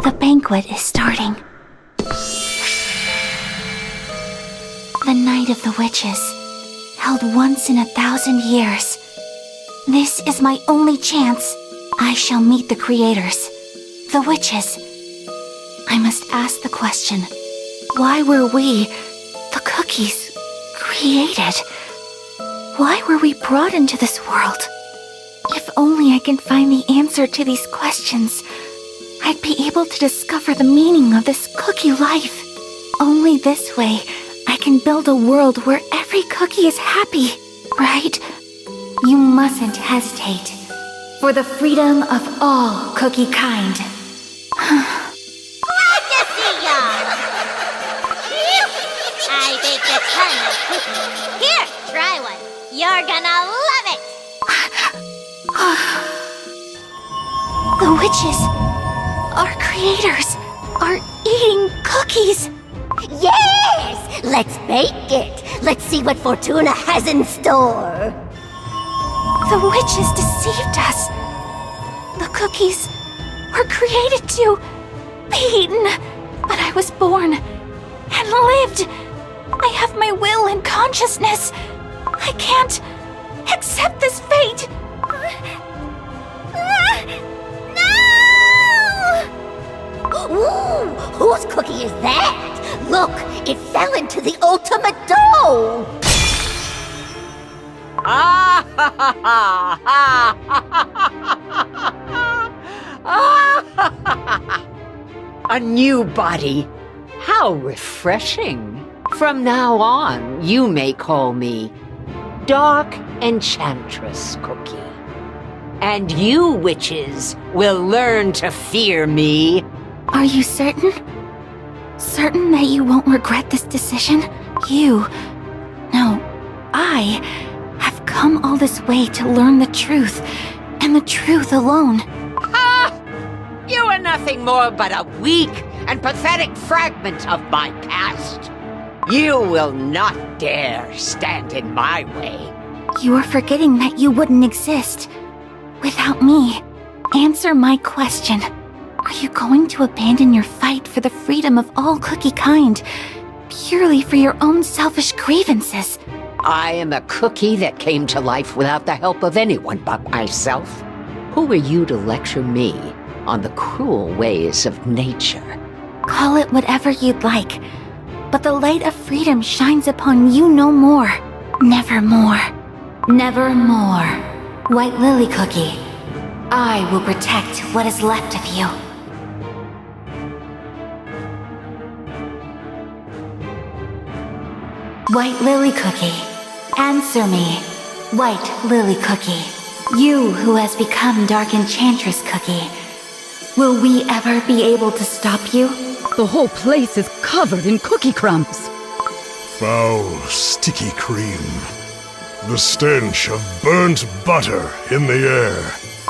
The banquet is starting. The Night of the Witches, held once in 1,000 years. This is my only chance. I shall meet the creators, the witches. I must ask the question, why were we, the cookies, created? Why were we brought into this world? If only I can find the answer to these questions, I'd be able to discover the meaning of this cookie life. Only this way, I can build a world where every cookie is happy, right? You mustn't hesitate. For the freedom of all cookie kind. Glad to see ya! I baked a ton of cookies. Here, try one. You're gonna love it! The witches, our creators, are eating cookies. Yes! Let's bake it! Let's see what Fortuna has in store! The witches deceived us. The cookies were created to be eaten. But I was born and lived. I have my will and consciousness. I can't accept this fate. No! Ooh, whose cookie is that? Look, it fell into the ultimate dough! A new body. How refreshing. From now on, you may call me Dark Enchantress Cookie. And you witches will learn to fear me. Are you certain? Certain that you won't regret this decision? I have come all this way to learn the truth, and the truth alone. You are nothing more but a weak and pathetic fragment of my past. You will not dare stand in my way. You are forgetting that you wouldn't exist without me. Answer my question. Are you going to abandon your fight for the freedom of all cookie kind, purely for your own selfish grievances? I am a cookie that came to life without the help of anyone but myself. Who are you to lecture me on the cruel ways of nature? Call it whatever you'd like, but the light of freedom shines upon you no more. Nevermore. Nevermore. White Lily Cookie, I will protect what is left of you. White Lily Cookie, answer me. White Lily Cookie, you who has become Dark Enchantress Cookie, will we ever be able to stop you? The whole place is covered in cookie crumbs. Foul, sticky cream. The stench of burnt butter in the air.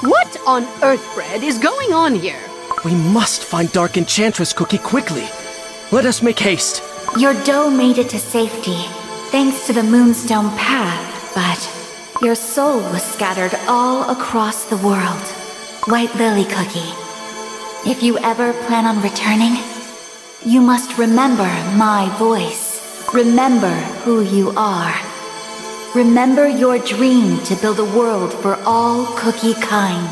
What on earth, Bread, is going on here? We must find Dark Enchantress Cookie quickly. Let us make haste. Your dough made it to safety, thanks to the Moonstone path, but your soul was scattered all across the world. White Lily Cookie, if you ever plan on returning, you must remember my voice. Remember who you are. Remember your dream to build a world for all cookie kind,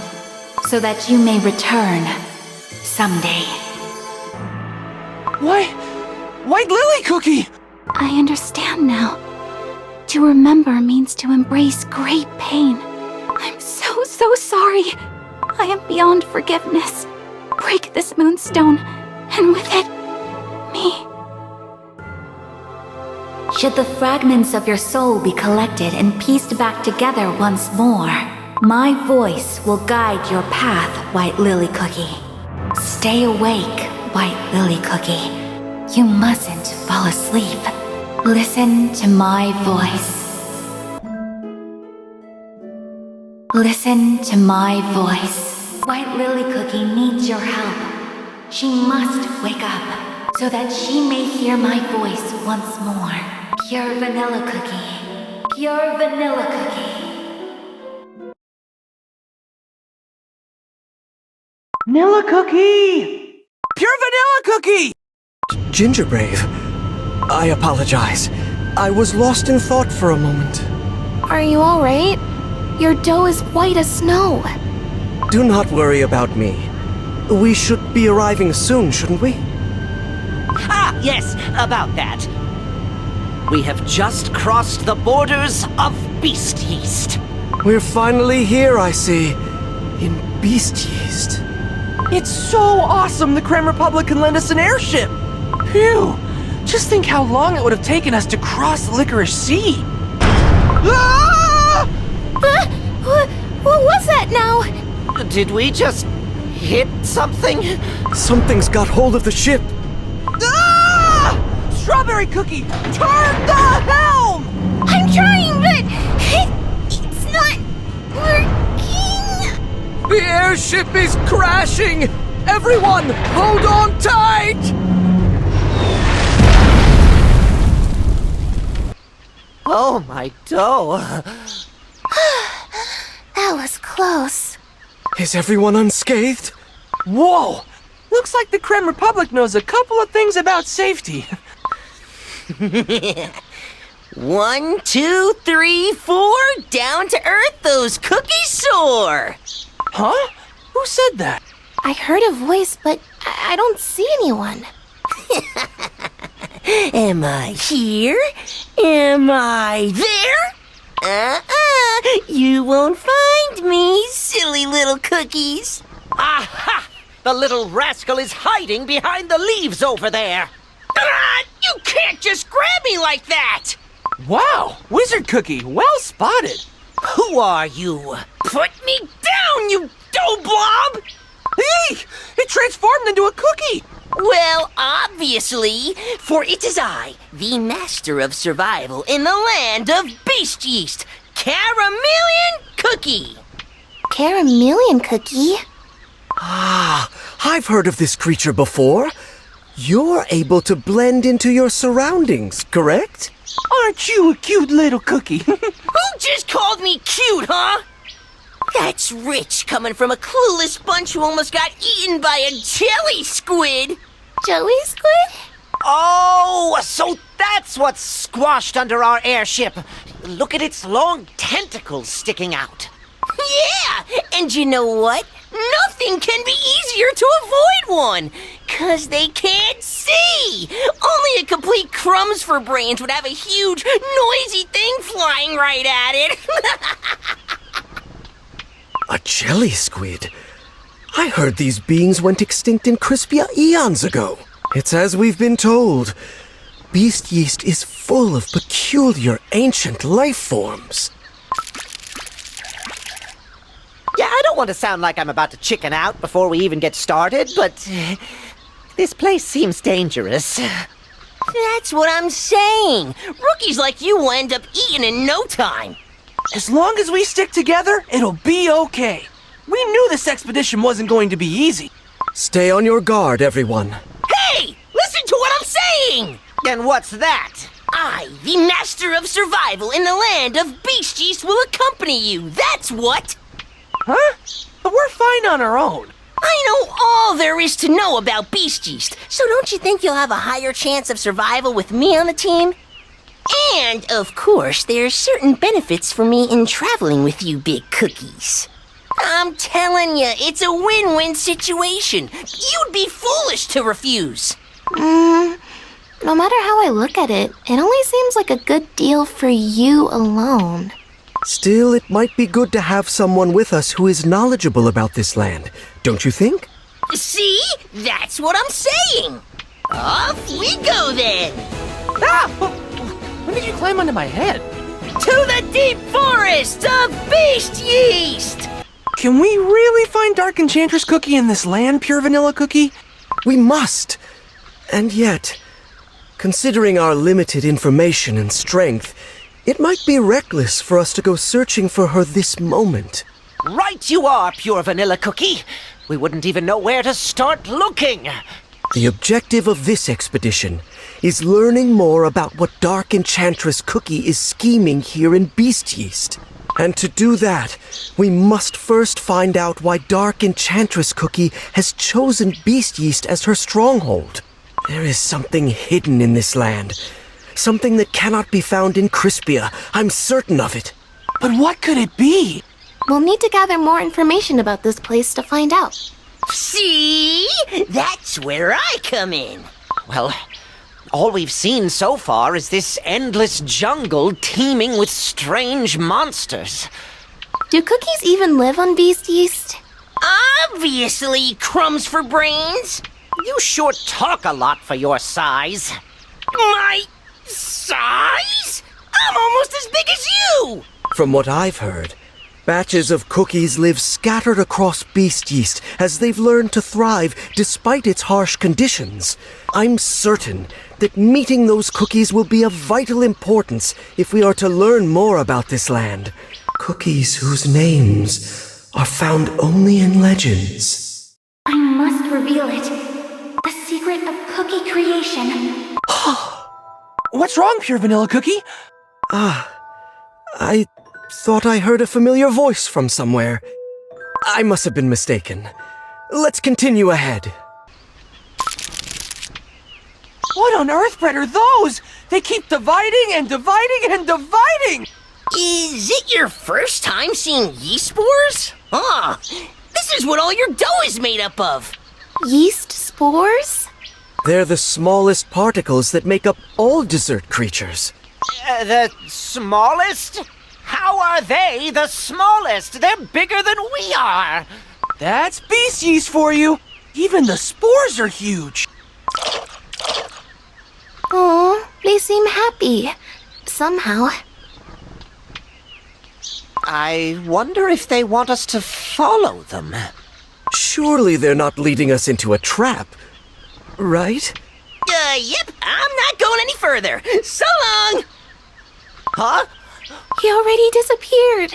so that you may return someday. Why? White Lily Cookie! I understand now. To remember means to embrace great pain. I'm so sorry. I am beyond forgiveness. Break this moonstone, and with it, me. Should the fragments of your soul be collected and pieced back together once more, my voice will guide your path, White Lily Cookie. Stay awake, White Lily Cookie. You mustn't fall asleep. Listen to my voice. Listen to my voice. White Lily Cookie needs your help. She must wake up so that she may hear my voice once more. Pure vanilla cookie. Pure vanilla cookie. Vanilla Cookie! Gingerbrave. I apologize. I was lost in thought for a moment. Are you alright? Your dough is white as snow. Do not worry about me. We should be arriving soon, shouldn't we? Ah, yes, about that. We have just crossed the borders of Beast Yeast. We're finally here, I see. In Beast Yeast. It's so awesome the Creme Republic can lend us an airship! Phew! Just think how long it would have taken us to cross the Licorice Sea! Ah! What was that now? Did we just hit something? Something's got hold of the ship. Ah! Strawberry Cookie, turn the helm! I'm trying, but it's not working. The airship is crashing! Everyone, hold on tight! Oh, my dough. That was close. Is everyone unscathed? Whoa! Looks like the Creme Republic knows a couple of things about safety. 1, 2, 3, 4, down to earth those cookies soar! Huh? Who said that? I heard a voice, but I don't see anyone. Am I here? Am I there? You won't find me, silly little cookies. Aha! The little rascal is hiding behind the leaves over there. You can't just grab me like that! Wow, Wizard Cookie, well spotted. Who are you? Put me down, you dough blob! Hey! It transformed into a cookie! Well, obviously, for it is I, the master of survival in the land of Beast Yeast, Caramelion Cookie! Caramelion Cookie? Ah, I've heard of this creature before. You're able to blend into your surroundings, correct? Aren't you a cute little cookie? Who just called me cute, huh? That's rich coming from a clueless bunch who almost got eaten by a jelly squid. Jelly squid? Oh, so that's what's squashed under our airship. Look at its long tentacles sticking out. Yeah, and you know what? Nothing can be easier to avoid one, 'cause they can't see. Only a complete crumbs for brains would have a huge, noisy thing flying right at it. A jelly squid? I heard these beings went extinct in Crispia eons ago. It's as we've been told. Beast Yeast is full of peculiar ancient life forms. Yeah, I don't want to sound like I'm about to chicken out before we even get started, but this place seems dangerous. That's what I'm saying. Rookies like you will end up eaten in no time. As long as we stick together, it'll be okay. We knew this expedition wasn't going to be easy. Stay on your guard, everyone. Hey, listen to what I'm saying! And what's that? I, the master of survival in the land of Beast Yeast, will accompany you. That's what! Huh? But we're fine on our own. I know all there is to know about Beast Yeast, so don't you think you'll have a higher chance of survival with me on the team? And, of course, there's certain benefits for me in traveling with you big cookies. I'm telling you, it's a win-win situation. You'd be foolish to refuse. No matter how I look at it, it only seems like a good deal for you alone. Still, it might be good to have someone with us who is knowledgeable about this land, don't you think? See? That's what I'm saying. Off we go then. Ah! When did you climb onto my head? To the deep forest of Beast Yeast! Can we really find Dark Enchantress Cookie in this land, Pure Vanilla Cookie? We must. And yet, considering our limited information and strength, it might be reckless for us to go searching for her this moment. Right you are, Pure Vanilla Cookie. We wouldn't even know where to start looking. The objective of this expedition is learning more about what Dark Enchantress Cookie is scheming here in Beast Yeast. And to do that, we must first find out why Dark Enchantress Cookie has chosen Beast Yeast as her stronghold. There is something hidden in this land. Something that cannot be found in Crispia. I'm certain of it. But what could it be? We'll need to gather more information about this place to find out. See? That's where I come in. Well, all we've seen so far is this endless jungle teeming with strange monsters. Do cookies even live on beast yeast? Obviously, crumbs for brains. You sure talk a lot for your size. My size? I'm almost as big as you! From what I've heard, batches of cookies live scattered across beast yeast as they've learned to thrive despite its harsh conditions. I'm certain that meeting those cookies will be of vital importance if we are to learn more about this land. Cookies whose names are found only in legends. I must reveal it. The secret of cookie creation. What's wrong, Pure Vanilla Cookie? I thought I heard a familiar voice from somewhere. I must have been mistaken. Let's continue ahead. What on earthbread are those? They keep dividing and dividing and dividing! Is it your first time seeing yeast spores? This is what all your dough is made up of. Yeast spores? They're the smallest particles that make up all dessert creatures. The smallest? How are they the smallest? They're bigger than we are. That's beast yeast for you. Even the spores are huge. Oh, they seem happy. Somehow. I wonder if they want us to follow them. Surely they're not leading us into a trap, right? Yep, I'm not going any further. So long! Huh? He already disappeared.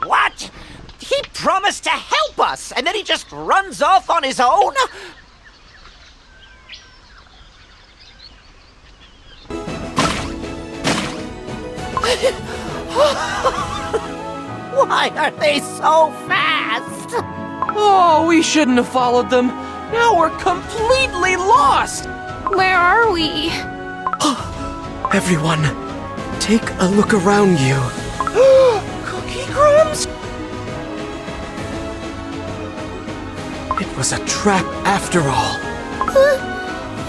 What? He promised to help us, and then he just runs off on his own? Why are they so fast? Oh, we shouldn't have followed them. Now we're completely lost. Where are we? Everyone, take a look around you. Cookie crumbs? It was a trap after all.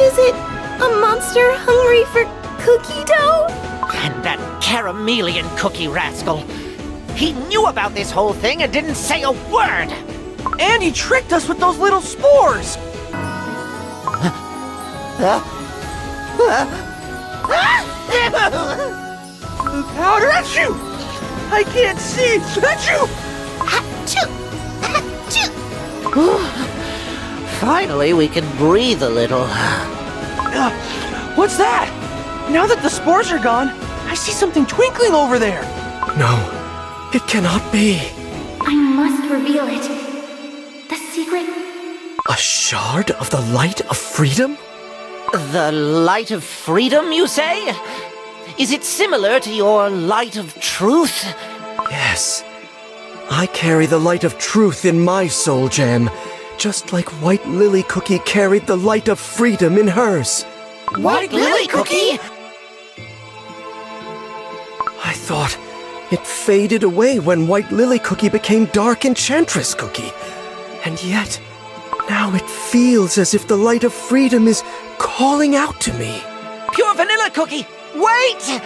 Is it a monster hungry for cookie dough? And that caramelian cookie rascal. He knew about this whole thing and didn't say a word. And he tricked us with those little spores. Powder at you! I can't see! At you! Finally, we can breathe a little. What's that? Now that the spores are gone, I see something twinkling over there. No, it cannot be. I must reveal it. The secret. A shard of the light of freedom? The light of freedom, you say? Is it similar to your light of truth? Yes. I carry the light of truth in my soul gem, just like White Lily Cookie carried the light of freedom in hers. White Lily Cookie? I thought it faded away when White Lily Cookie became Dark Enchantress Cookie. And yet, now it feels as if the light of freedom is calling out to me. Pure Vanilla Cookie, wait!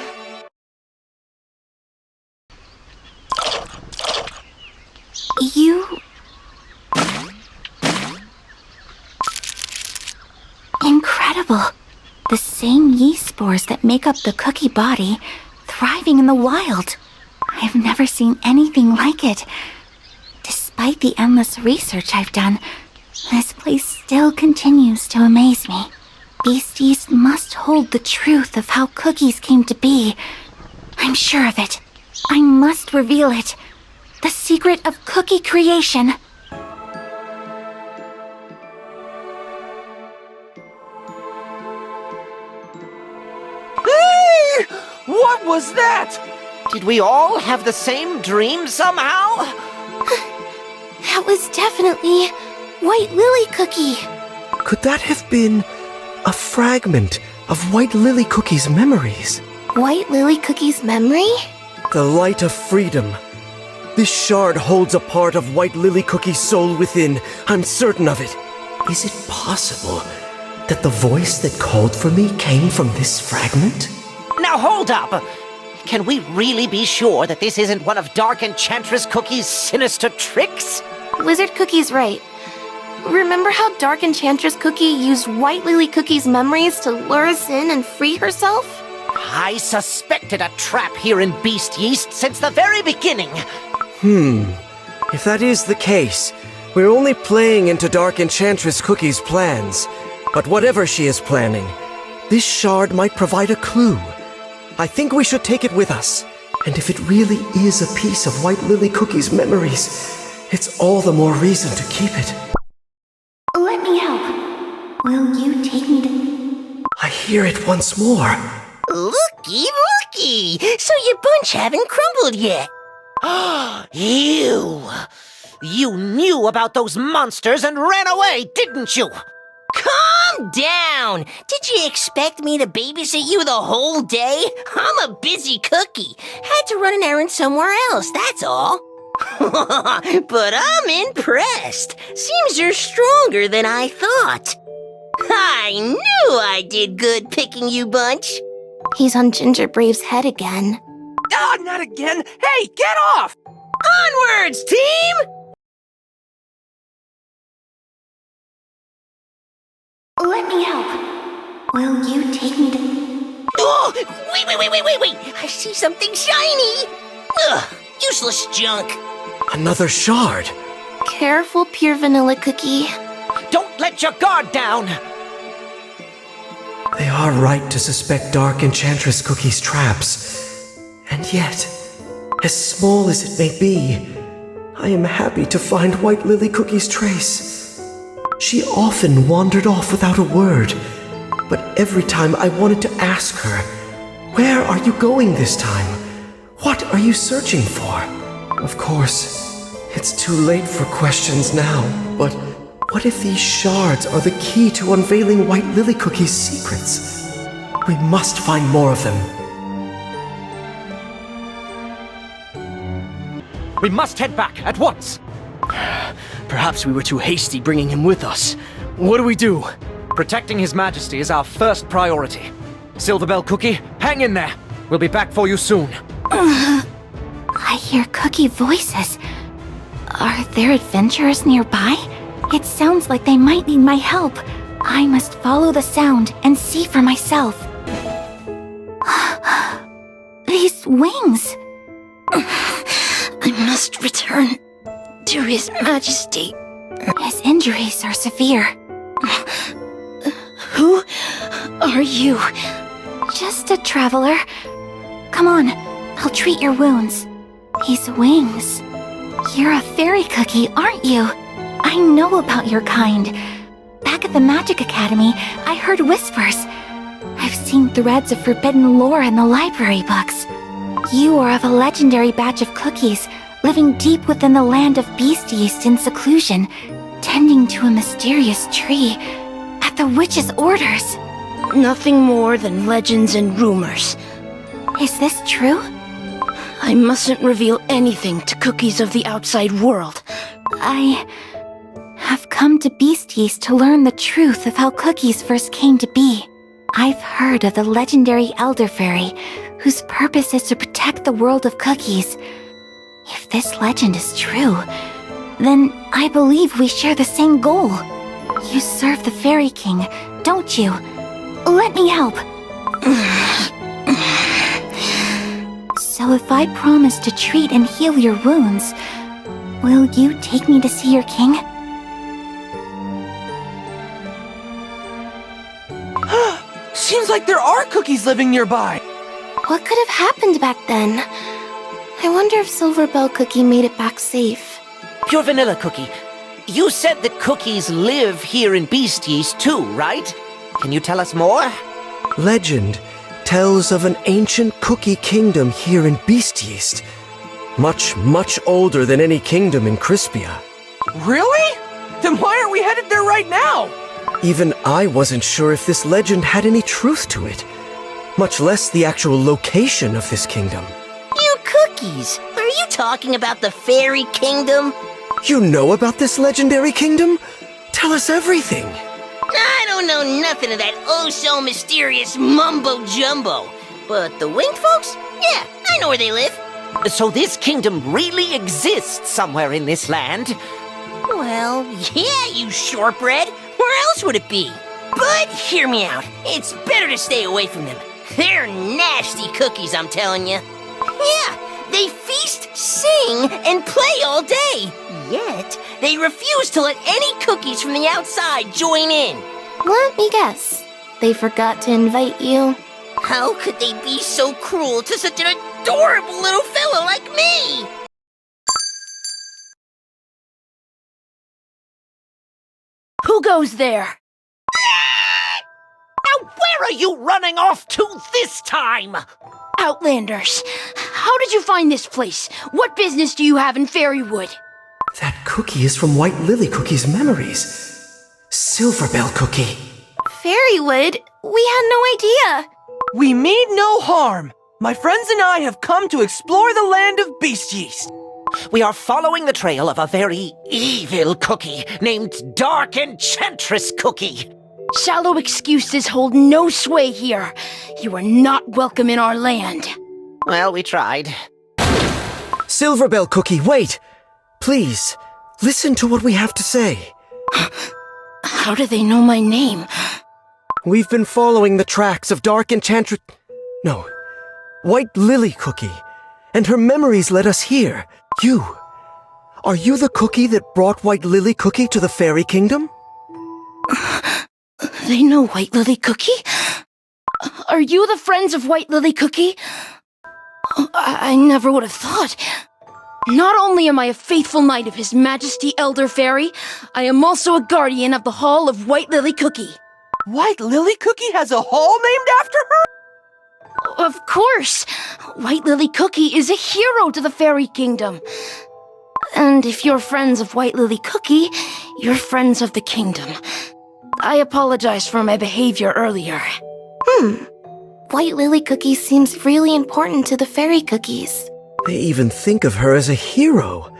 You... Incredible. The same yeast spores that make up the cookie body, thriving in the wild. I've never seen anything like it. Despite the endless research I've done, this place still continues to amaze me. Beast yeast must hold the truth of how cookies came to be. I'm sure of it. I must reveal it. The secret of cookie creation. Hey! What was that? Did we all have the same dream somehow? That was definitely White Lily Cookie. Could that have been A fragment of White Lily Cookie's memories. White Lily Cookie's memory? The light of freedom. This shard holds a part of White Lily Cookie's soul within. I'm certain of it. Is it possible that the voice that called for me came from this fragment? Now hold up! Can we really be sure that this isn't one of Dark Enchantress Cookie's sinister tricks? Wizard Cookie's right. Remember how Dark Enchantress Cookie used White Lily Cookie's memories to lure us in and free herself? I suspected a trap here in Beast Yeast since the very beginning. If that is the case, we're only playing into Dark Enchantress Cookie's plans. But whatever she is planning, this shard might provide a clue. I think we should take it with us. And if it really is a piece of White Lily Cookie's memories, it's all the more reason to keep it. Let me help. Will you take me to... I hear it once more. Looky, looky! So your bunch haven't crumbled yet. You knew about those monsters and ran away, didn't you? Calm down! Did you expect me to babysit you the whole day? I'm a busy cookie. Had to run an errand somewhere else, that's all. But I'm impressed. Seems you're stronger than I thought. I knew I did good picking you, Bunch. He's on Ginger Brave's head again. Ah, not again! Hey, get off! Onwards, team! Let me help. Will you take me to... Oh, wait! I see something shiny! Ugh, useless junk. Another shard. Careful, Pure Vanilla Cookie. Don't let your guard down! They are right to suspect Dark Enchantress Cookie's traps. And yet, as small as it may be, I am happy to find White Lily Cookie's trace. She often wandered off without a word, but every time I wanted to ask her, "Where are you going this time? What are you searching for?" Of course, it's too late for questions now, but what if these shards are the key to unveiling White Lily Cookie's secrets? We must find more of them. We must head back at once! Perhaps we were too hasty bringing him with us. What do we do? Protecting His Majesty is our first priority. Silverbell Cookie, hang in there. We'll be back for you soon. I hear cookie voices. Are there adventurers nearby? It sounds like they might need my help. I must follow the sound and see for myself. These wings! I must return to His Majesty. His injuries are severe. Who are you? Just a traveler. Come on, I'll treat your wounds. These wings. You're a fairy cookie, aren't you? I know about your kind. Back at the Magic Academy, I heard whispers. I've seen threads of forbidden lore in the library books. You are of a legendary batch of cookies, living deep within the land of Beast Yeast in seclusion, tending to a mysterious tree, at the witch's orders. Nothing more than legends and rumors. Is this true? I mustn't reveal anything to cookies of the outside world. I have come to Beast Yeast to learn the truth of how cookies first came to be. I've heard of the legendary Elder Faerie, whose purpose is to protect the world of cookies. If this legend is true, then I believe we share the same goal. You serve the Fairy King, don't you? Let me help. So if I promise to treat and heal your wounds, will you take me to see your king? Seems like there are cookies living nearby! What could have happened back then? I wonder if Silverbell Cookie made it back safe. Pure Vanilla Cookie, you said that cookies live here in Beast Yeast too, right? Can you tell us more? Legend tells of an ancient cookie kingdom here in Beast Yeast. Much, much older than any kingdom in Crispia. Really? Then why aren't we headed there right now? Even I wasn't sure if this legend had any truth to it, much less the actual location of this kingdom. You cookies! Are you talking about the Faerie Kingdom? You know about this legendary kingdom? Tell us everything. I don't know nothing of that oh-so-mysterious mumbo-jumbo. But the winged folks? Yeah, I know where they live. So this kingdom really exists somewhere in this land? Well, yeah, you shortbread. Where else would it be? But hear me out. It's better to stay away from them. They're nasty cookies, I'm telling you. Yeah, they feast, sing, and play all day. Yet, they refuse to let any cookies from the outside join in. Let me guess. They forgot to invite you. How could they be so cruel to such an adorable little fellow like me? Who goes there? Now where are you running off to this time? Outlanders. How did you find this place? What business do you have in Fairywood? That cookie is from White Lily Cookie's memories. Silverbell Cookie. Fairywood? We had no idea. We mean no harm. My friends and I have come to explore the land of Beast Yeast. We are following the trail of a very evil cookie named Dark Enchantress Cookie. Shallow excuses hold no sway here. You are not welcome in our land. Well, we tried. Silverbell Cookie, wait! Please, listen to what we have to say. How do they know my name? We've been following the tracks of Dark Enchantress... No, White Lily Cookie, and her memories led us here. You. Are you the cookie that brought White Lily Cookie to the Fairy Kingdom? They know White Lily Cookie? Are you the friends of White Lily Cookie? I never would have thought. Not only am I a faithful knight of His Majesty Elder Fairy, I am also a guardian of the Hall of White Lily Cookie. White Lily Cookie has a hall named after her? Of course! White Lily Cookie is a hero to the Fairy Kingdom. And if you're friends of White Lily Cookie, you're friends of the kingdom. I apologize for my behavior earlier. White Lily Cookie seems really important to the Fairy Cookies. They even think of her as a hero.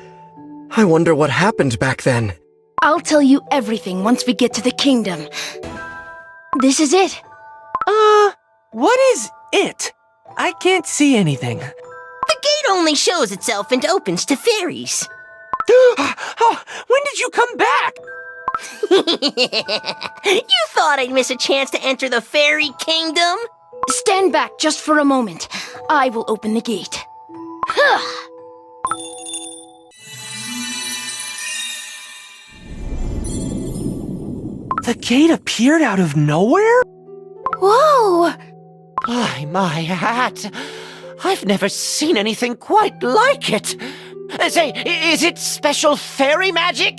I wonder what happened back then. I'll tell you everything once we get to the kingdom. This is it. What is it? I can't see anything. The gate only shows itself and opens to fairies. When did you come back? You thought I'd miss a chance to enter the Fairy Kingdom? Stand back just for a moment. I will open the gate. The gate appeared out of nowhere? Whoa! My hat. I've never seen anything quite like it. Say, is it special fairy magic?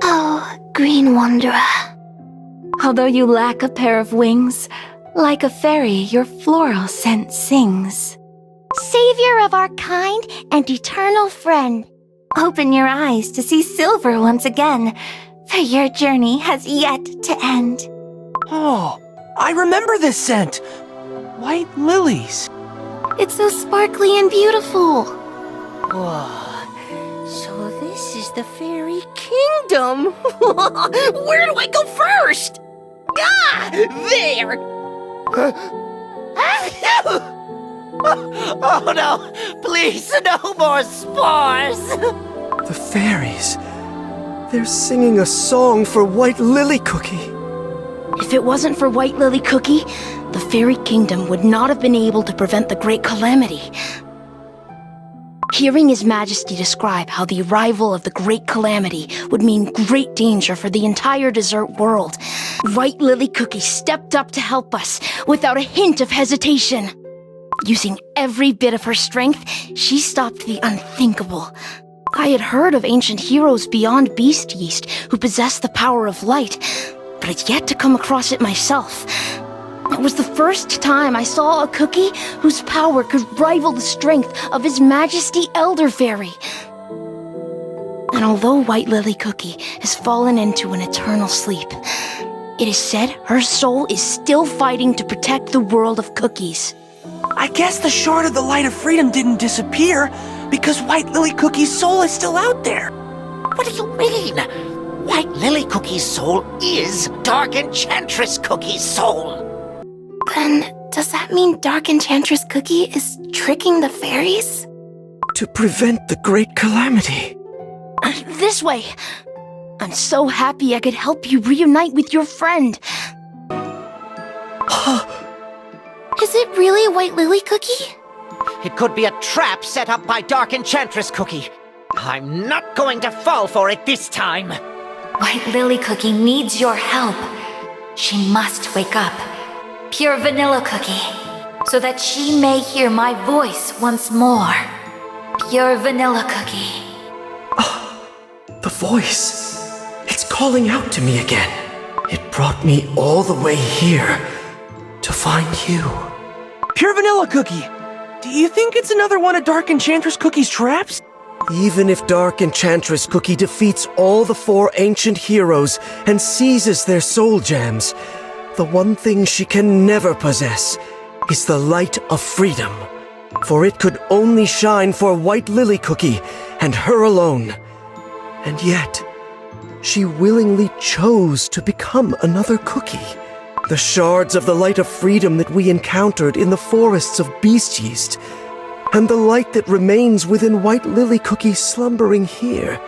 Oh, Green Wanderer. Although you lack a pair of wings, like a fairy, your floral scent sings. Savior of our kind and eternal friend. Open your eyes to see silver once again, for your journey has yet to end. Oh, I remember this scent. White lilies. It's so sparkly and beautiful. Whoa. So this is the Fairy Kingdom. Where do I go first? Ah, there. Oh no! Please, no more spores! The fairies. They're singing a song for White Lily Cookie. If it wasn't for White Lily Cookie, the Fairy Kingdom would not have been able to prevent the Great Calamity. Hearing His Majesty describe how the arrival of the Great Calamity would mean great danger for the entire desert world, White Lily Cookie stepped up to help us without a hint of hesitation. Using every bit of her strength, she stopped the unthinkable. I had heard of ancient heroes beyond Beast Yeast who possessed the power of light, but I'd yet to come across it myself. It was the first time I saw a cookie whose power could rival the strength of His Majesty Elder Fairy. And although White Lily Cookie has fallen into an eternal sleep, it is said her soul is still fighting to protect the world of cookies. I guess the Shard of the Light of Freedom didn't disappear because White Lily Cookie's soul is still out there. What do you mean? White Lily Cookie's soul is Dark Enchantress Cookie's soul. Then, does that mean Dark Enchantress Cookie is tricking the fairies? To prevent the great calamity. This way! I'm so happy I could help you reunite with your friend. Is it really White Lily Cookie? It could be a trap set up by Dark Enchantress Cookie. I'm not going to fall for it this time. White Lily Cookie needs your help. She must wake up. Pure Vanilla Cookie, so that she may hear my voice once more. Pure Vanilla Cookie. The voice. It's calling out to me again. It brought me all the way here to find you. Pure Vanilla Cookie, do you think it's another one of Dark Enchantress Cookie's traps? Even if Dark Enchantress Cookie defeats all the 4 ancient heroes and seizes their soul gems, the one thing she can never possess is the light of freedom. For it could only shine for White Lily Cookie and her alone. And yet, she willingly chose to become another cookie. The shards of the light of freedom that we encountered in the forests of Beast Yeast, and the light that remains within White Lily Cookie slumbering here.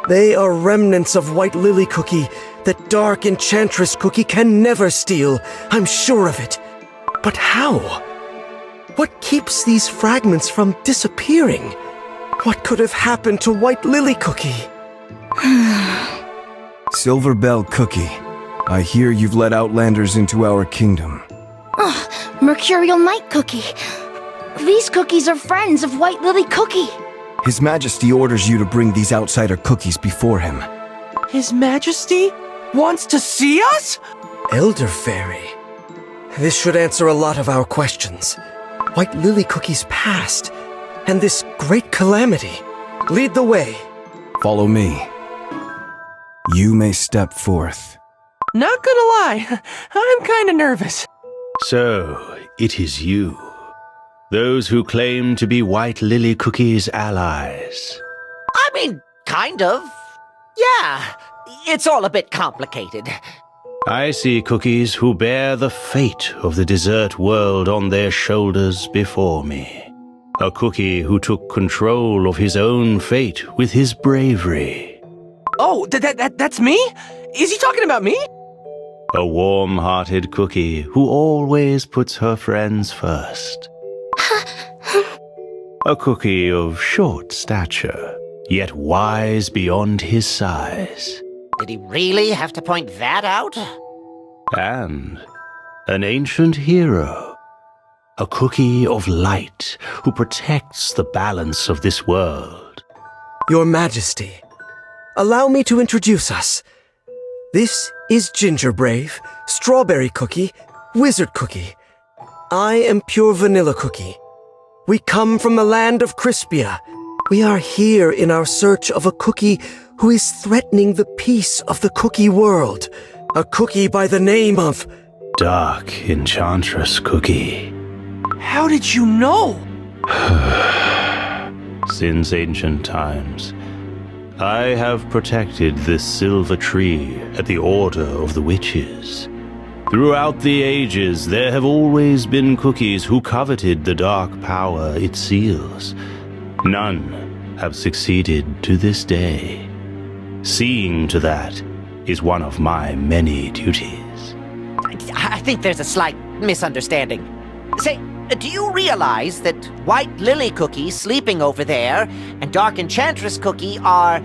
They are remnants of White Lily Cookie that Dark Enchantress Cookie can never steal, I'm sure of it. But how? What keeps these fragments from disappearing? What could have happened to White Lily Cookie? Silver Bell Cookie, I hear you've let outlanders into our kingdom. Mercurial Night Cookie. These cookies are friends of White Lily Cookie. His Majesty orders you to bring these outsider cookies before him. His Majesty wants to see us? Elder Faerie. This should answer a lot of our questions. White Lily Cookie's past, and this great calamity. Lead the way. Follow me. You may step forth. Not gonna lie, I'm kinda nervous. So, it is you. Those who claim to be White Lily Cookie's allies. I mean, kind of. Yeah, it's all a bit complicated. I see cookies who bear the fate of the desert world on their shoulders before me. A cookie who took control of his own fate with his bravery. Oh, that's me? Is he talking about me? A warm-hearted cookie who always puts her friends first. A cookie of short stature, yet wise beyond his size. Did he really have to point that out? And an ancient hero. A cookie of light who protects the balance of this world. Your Majesty, allow me to introduce us. This is Ginger Brave, Strawberry Cookie, Wizard Cookie. I am Pure Vanilla Cookie. We come from the land of Crispia. We are here in our search of a cookie who is threatening the peace of the cookie world. A cookie by the name of... Dark Enchantress Cookie. How did you know? Since ancient times, I have protected this silver tree at the order of the witches. Throughout the ages, there have always been cookies who coveted the dark power it seals. None have succeeded to this day. Seeing to that is one of my many duties. I think there's a slight misunderstanding. Say, do you realize that White Lily Cookie sleeping over there and Dark Enchantress Cookie are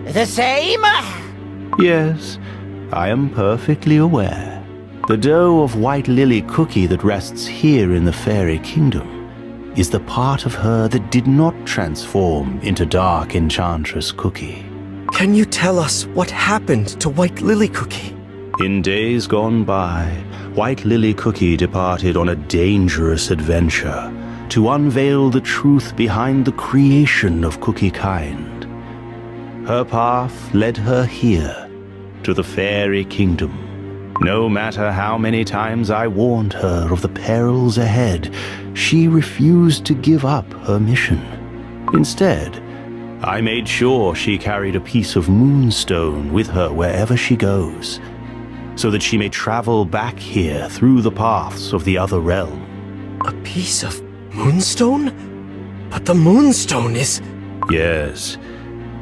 the same? Yes, I am perfectly aware. The dough of White Lily Cookie that rests here in the Faerie Kingdom is the part of her that did not transform into Dark Enchantress Cookie. Can you tell us what happened to White Lily Cookie? In days gone by, White Lily Cookie departed on a dangerous adventure to unveil the truth behind the creation of cookie kind. Her path led her here, to the Faerie Kingdom. No matter how many times I warned her of the perils ahead, she refused to give up her mission. Instead, I made sure she carried a piece of moonstone with her wherever she goes, so that she may travel back here through the paths of the other realm. A piece of moonstone? But the moonstone is... Yes,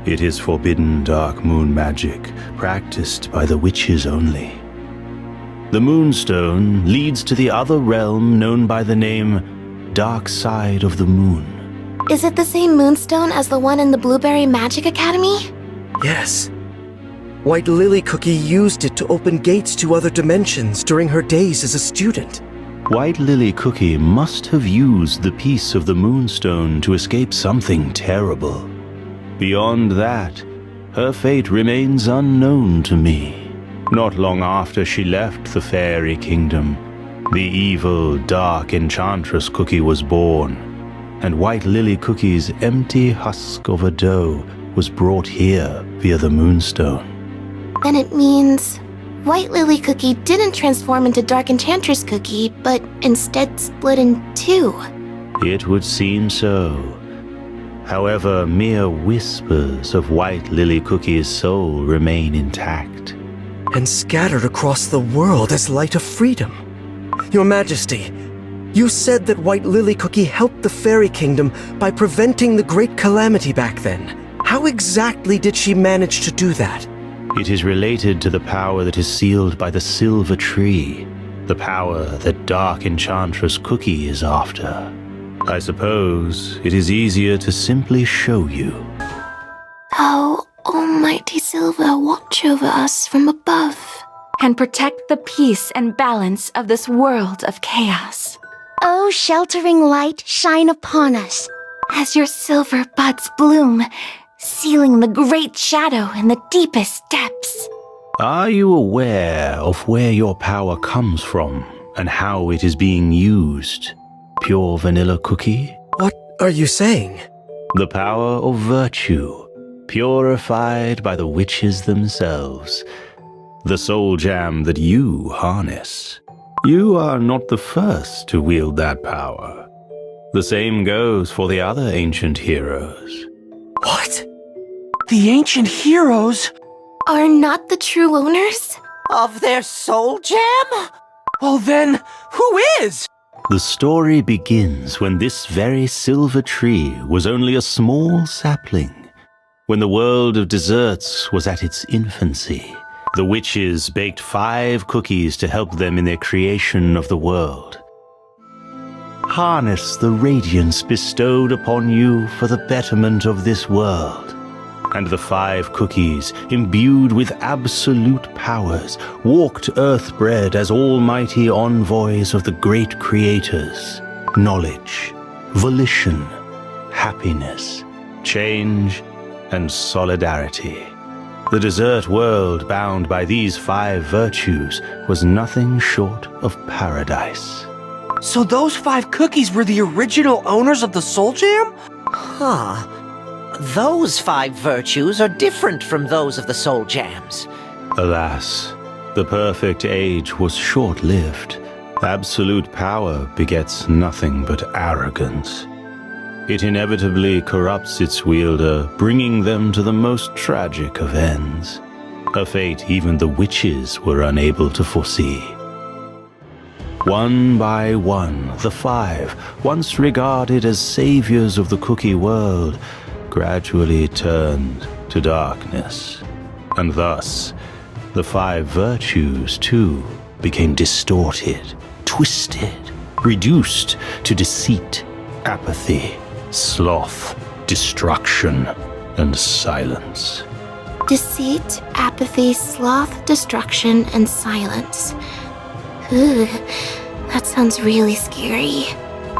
it is forbidden dark moon magic, practiced by the witches only. The moonstone leads to the other realm known by the name Dark Side of the Moon. Is it the same moonstone as the one in the Blueberry Magic Academy? Yes. White Lily Cookie used it to open gates to other dimensions during her days as a student. White Lily Cookie must have used the piece of the moonstone to escape something terrible. Beyond that, her fate remains unknown to me. Not long after she left the Faerie Kingdom, the evil, dark Enchantress Cookie was born, and White Lily Cookie's empty husk of a dough was brought here via the moonstone. Then it means White Lily Cookie didn't transform into Dark Enchantress Cookie, but instead split in two. It would seem so. However, mere whispers of White Lily Cookie's soul remain intact. And scattered across the world as light of freedom. Your Majesty, you said that White Lily Cookie helped the Faerie Kingdom by preventing the Great Calamity back then. How exactly did she manage to do that? It is related to the power that is sealed by the Silver Tree, the power that Dark Enchantress Cookie is after. I suppose it is easier to simply show you. Oh, Almighty Silva, watch over us from above. And protect the peace and balance of this world of chaos. Oh, sheltering light, shine upon us. As your silver buds bloom, sealing the great shadow in the deepest depths. Are you aware of where your power comes from and how it is being used? Pure vanilla cookie? What are you saying? The power of virtue, purified by the witches themselves. The soul jam that you harness. You are not the first to wield that power. The same goes for the other ancient heroes. What? The ancient heroes? Are not the true owners? Of their soul jam? Well then, who is? The story begins when this very silver tree was only a small sapling. When the world of desserts was at its infancy, the witches baked 5 cookies to help them in their creation of the world. Harness the radiance bestowed upon you for the betterment of this world. And the 5 cookies, imbued with absolute powers, walked Earthbred as almighty envoys of the great creators. Knowledge, volition, happiness, change, and solidarity. The dessert world bound by these 5 virtues was nothing short of paradise. So those 5 cookies were the original owners of the soul jam? Huh. Those 5 virtues are different from those of the soul jams. Alas, the perfect age was short-lived. Absolute power begets nothing but arrogance. It inevitably corrupts its wielder, bringing them to the most tragic of ends. A fate even the witches were unable to foresee. One by one, the 5, once regarded as saviors of the cookie world, gradually turned to darkness. And thus, the 5 virtues, too, became distorted, twisted, reduced to deceit, apathy, sloth, destruction, and silence. Deceit, apathy, sloth, destruction, and silence. Ugh, that sounds really scary.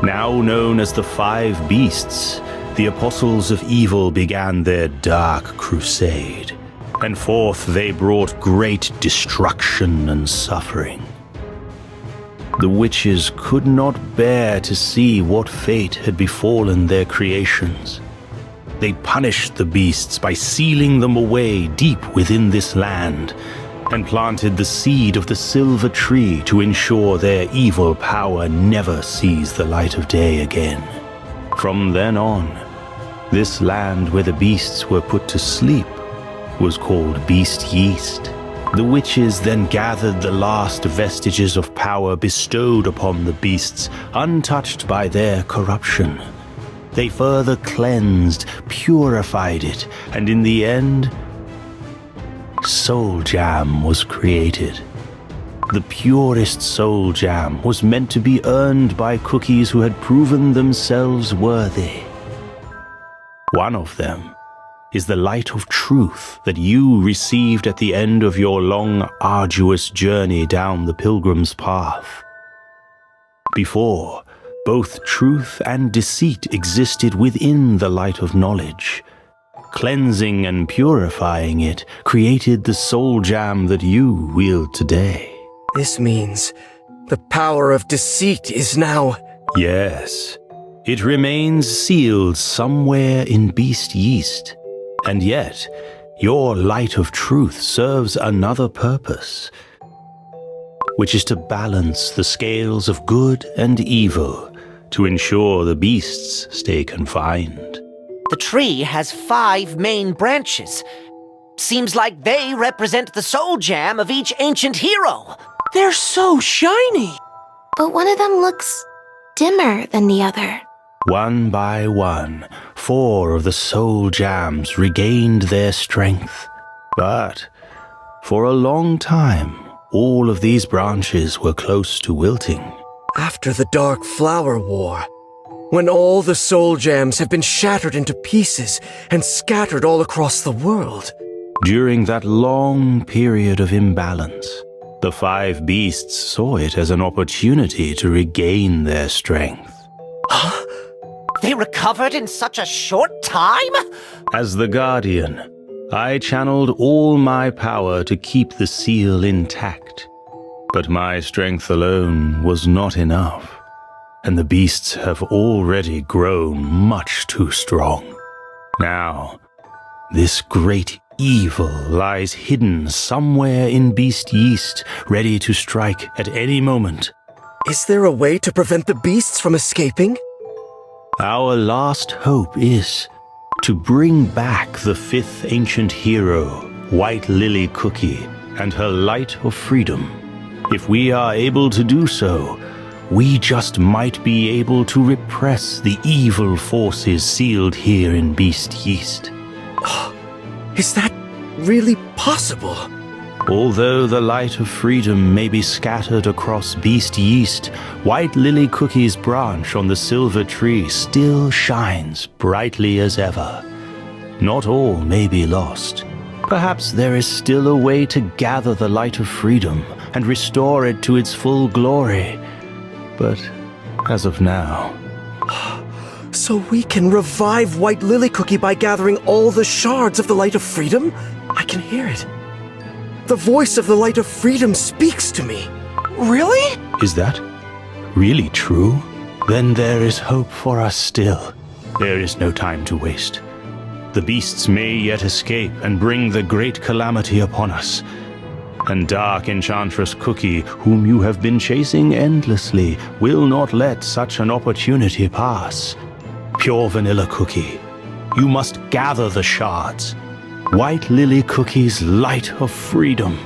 Now known as the 5 Beasts, the Apostles of Evil began their dark crusade, and forth they brought great destruction and suffering. The witches could not bear to see what fate had befallen their creations. they punished the beasts by sealing them away deep within this land, and planted the seed of the silver tree to ensure their evil power never sees the light of day again. From then on, this land where the beasts were put to sleep was called Beast Yeast. The witches then gathered the last vestiges of power bestowed upon the beasts, untouched by their corruption. They further cleansed, purified it, and in the end, Soul Jam was created. The purest Soul Jam was meant to be earned by cookies who had proven themselves worthy. One of them is the light of truth that you received at the end of your long, arduous journey down the pilgrim's path. Before, both truth and deceit existed within the light of knowledge. Cleansing and purifying it created the soul jam that you wield today. This means the power of deceit is now... Yes, it remains sealed somewhere in Beast Yeast. And yet, your light of truth serves another purpose, which is to balance the scales of good and evil to ensure the beasts stay confined. The tree has 5 main branches. Seems like they represent the soul jam of each ancient hero. They're so shiny. But one of them looks dimmer than the other. One by one, 4 of the soul jams regained their strength. But for a long time, all of these branches were close to wilting. After the Dark Flower War, when all the soul jams have been shattered into pieces and scattered all across the world. During that long period of imbalance, the 5 beasts saw it as an opportunity to regain their strength. Huh? They recovered in such a short time? As the Guardian, I channeled all my power to keep the seal intact. But my strength alone was not enough, and the beasts have already grown much too strong. Now, this great evil lies hidden somewhere in Beast Yeast, ready to strike at any moment. Is there a way to prevent the beasts from escaping? Our last hope is to bring back the 5th ancient hero, White Lily Cookie, and her light of freedom. If we are able to do so, we just might be able to repress the evil forces sealed here in Beast Yeast. Is that really possible? Although the light of freedom may be scattered across Beast Yeast, White Lily Cookie's branch on the silver tree still shines brightly as ever. Not all may be lost. Perhaps there is still a way to gather the light of freedom and restore it to its full glory. But as of now... So we can revive White Lily Cookie by gathering all the shards of the light of freedom? I can hear it. The voice of the light of freedom speaks to me. Really? Is that really true? Then there is hope for us still. There is no time to waste. The beasts may yet escape and bring the great calamity upon us. And Dark Enchantress Cookie, whom you have been chasing endlessly, will not let such an opportunity pass. Pure Vanilla Cookie, you must gather the shards. White Lily Cookie's light of freedom.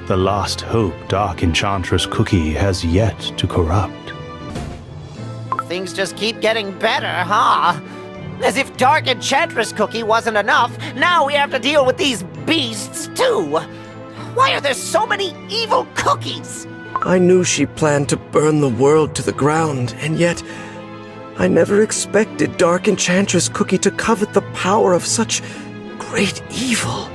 The last hope Dark Enchantress Cookie has yet to corrupt. Things just keep getting better, huh? As if Dark Enchantress Cookie wasn't enough, now we have to deal with these beasts too. Why are there so many evil cookies? I knew she planned to burn the world to the ground, and yet I never expected Dark Enchantress Cookie to covet the power of such great evil.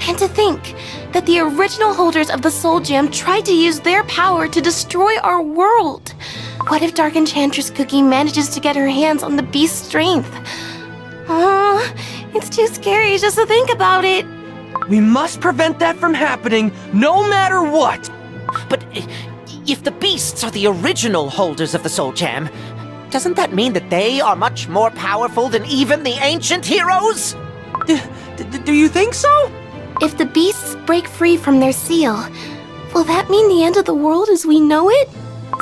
And to think that the original holders of the Soul Gem tried to use their power to destroy our world. What if Dark Enchantress Cookie manages to get her hands on the beast's strength? It's too scary just to think about it. We must prevent that from happening, no matter what. But if the beasts are the original holders of the Soul Gem, Doesn't that mean that they are much more powerful than even the ancient heroes? Do you think so? If the beasts break free from their seal, will that mean the end of the world as we know it?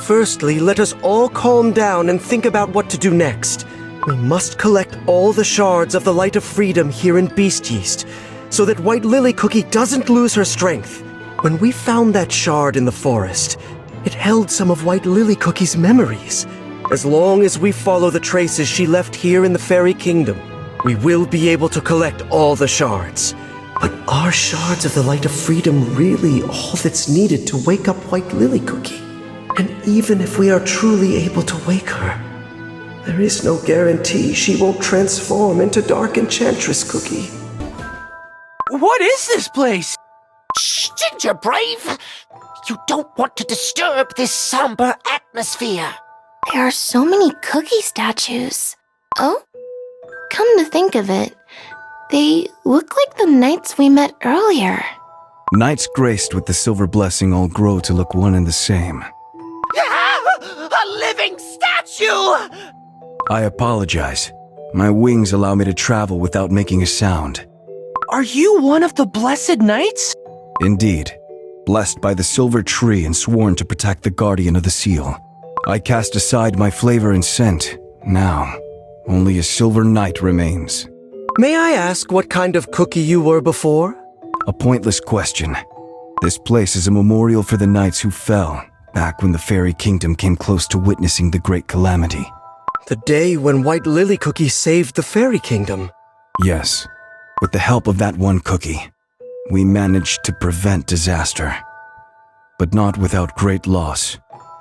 Firstly, let us all calm down and think about what to do next. We must collect all the shards of the Light of Freedom here in Beast Yeast, so that White Lily Cookie doesn't lose her strength. When we found that shard in the forest, it held some of White Lily Cookie's memories. As long as we follow the traces she left here in the Faerie Kingdom, we will be able to collect all the shards. But are shards of the Light of Freedom really all that's needed to wake up White Lily Cookie? And even if we are truly able to wake her, there is no guarantee she won't transform into Dark Enchantress Cookie. What is this place? Shh, Ginger Brave! You don't want to disturb this somber atmosphere. There are so many cookie statues. Oh? Come to think of it, they look like the knights we met earlier. Knights graced with the silver blessing all grow to look one and the same. A living statue! I apologize. My wings allow me to travel without making a sound. Are you one of the Blessed Knights? Indeed. Blessed by the silver tree and sworn to protect the guardian of the seal. I cast aside my flavor and scent. Now, only a silver knight remains. May I ask what kind of cookie you were before? A pointless question. This place is a memorial for the knights who fell, back when the Faerie Kingdom came close to witnessing the Great Calamity. The day when White Lily Cookie saved the Faerie Kingdom. Yes. With the help of that one cookie, we managed to prevent disaster. But not without great loss.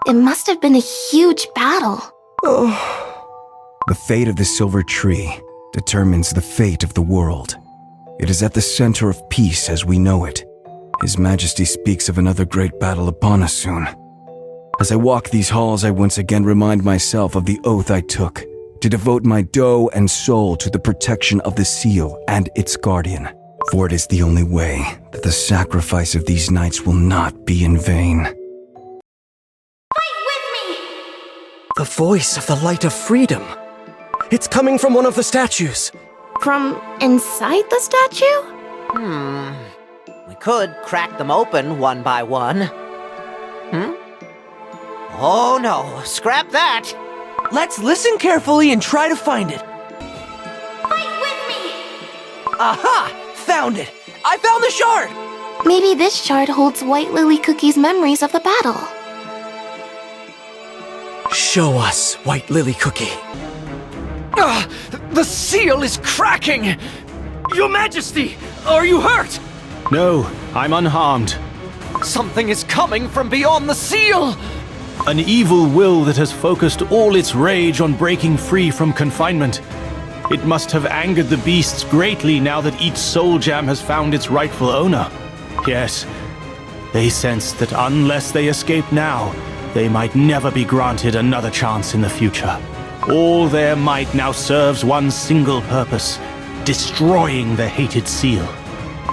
It must have been a huge battle. The fate of the silver tree determines the fate of the world. It is at the center of peace as we know it. His Majesty speaks of another great battle upon us soon. As I walk these halls, I once again remind myself of the oath I took to devote my dough and soul to the protection of the seal and its guardian. For it is the only way that the sacrifice of these knights will not be in vain. The voice of the Light of Freedom. It's coming from one of the statues. From inside the statue? We could crack them open one by one. Oh no, scrap that! Let's listen carefully and try to find it. Fight with me! Aha! Found it! I found the shard! Maybe this shard holds White Lily Cookie's memories of the battle. Show us, White Lily Cookie. The seal is cracking! Your Majesty, are you hurt? No, I'm unharmed. Something is coming from beyond the seal! An evil will that has focused all its rage on breaking free from confinement. It must have angered the beasts greatly now that each soul gem has found its rightful owner. Yes, they sense that unless they escape now, they might never be granted another chance in the future. All their might now serves one single purpose: destroying the hated seal.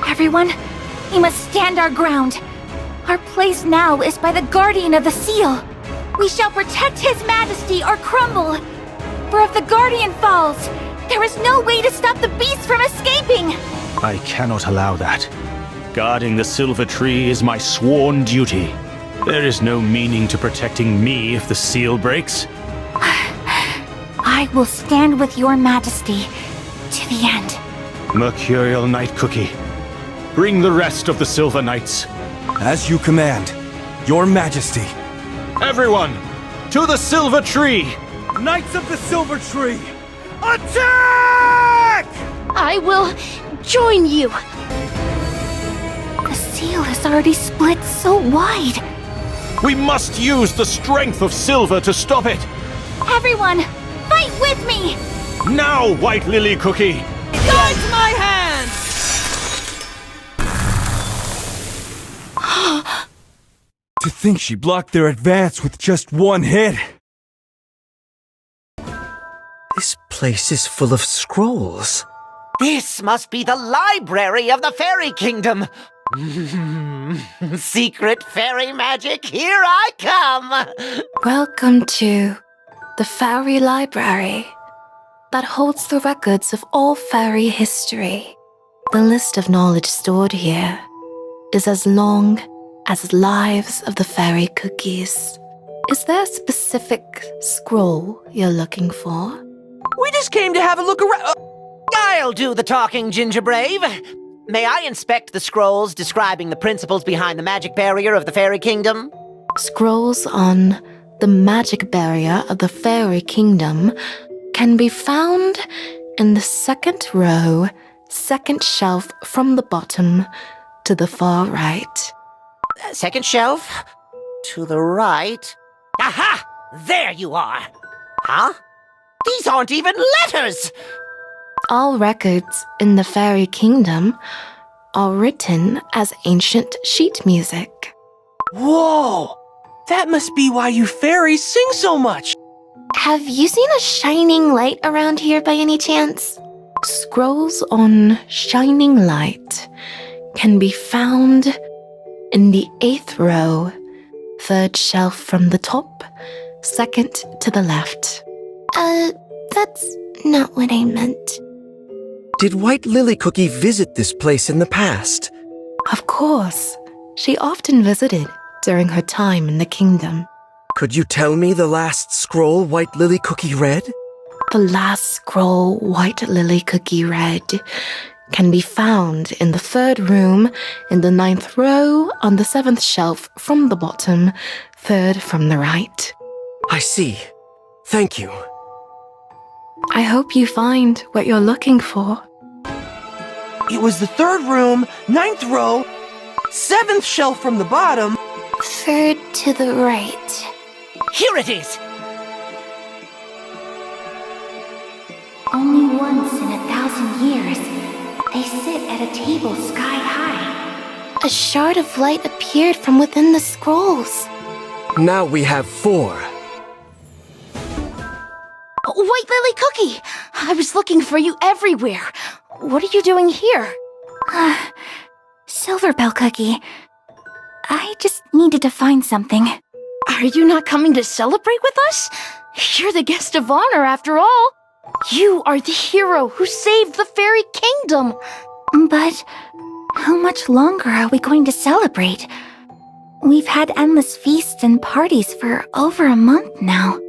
Everyone, we must stand our ground. Our place now is by the guardian of the seal. We shall protect His Majesty or crumble. For if the guardian falls, there is no way to stop the beast from escaping. I cannot allow that. Guarding the silver tree is my sworn duty. There is no meaning to protecting me if the seal breaks. I will stand with your Majesty to the end. Mercurial Night Cookie, bring the rest of the Silver Knights. As you command, Your Majesty. Everyone, to the silver tree! Knights of the Silver Tree, attack! I will join you. The seal is already split so wide. We must use the strength of silver to stop it! Everyone, fight with me! Now, White Lily Cookie! Guide my hand! To think she blocked their advance with just one hit. This place is full of scrolls. This must be the library of the Faerie Kingdom. Secret fairy magic, here I come! Welcome to the Faerie Library that holds the records of all Faerie history. The list of knowledge stored here is as long as lives of the fairy cookies. Is there a specific scroll you're looking for? We just came to have a look around. I'll do the talking, Ginger Brave. May I inspect the scrolls describing the principles behind the magic barrier of the Fairy Kingdom? Scrolls on the magic barrier of the Fairy Kingdom can be found in the second row, second shelf from the bottom to the far right. Second shelf? To the right? Aha! There you are! Huh? These aren't even letters! All records in the Fairy Kingdom are written as ancient sheet music. Whoa! That must be why you fairies sing so much! Have you seen a shining light around here by any chance? Scrolls on shining light can be found in the 8th row, 3rd shelf from the top, 2nd to the left. That's not what I meant. Did White Lily Cookie visit this place in the past? Of course. She often visited during her time in the kingdom. Could you tell me the last scroll White Lily Cookie read? The last scroll White Lily Cookie read can be found in the 3rd room, in the 9th row, on the 7th shelf from the bottom, 3rd from the right. I see. Thank you. I hope you find what you're looking for. It was the 3rd room, 9th row, 7th shelf from the bottom. 3rd to the right. Here it is! Only once in 1,000 years, they sit at a table sky high. A shard of light appeared from within the scrolls. Now we have 4. White Lily Cookie! I was looking for you everywhere. What are you doing here? Silverbell Cookie. I just needed to find something. Are you not coming to celebrate with us? You're the guest of honor, after all. You are the hero who saved the Fairy Kingdom. But how much longer are we going to celebrate? We've had endless feasts and parties for over a month now.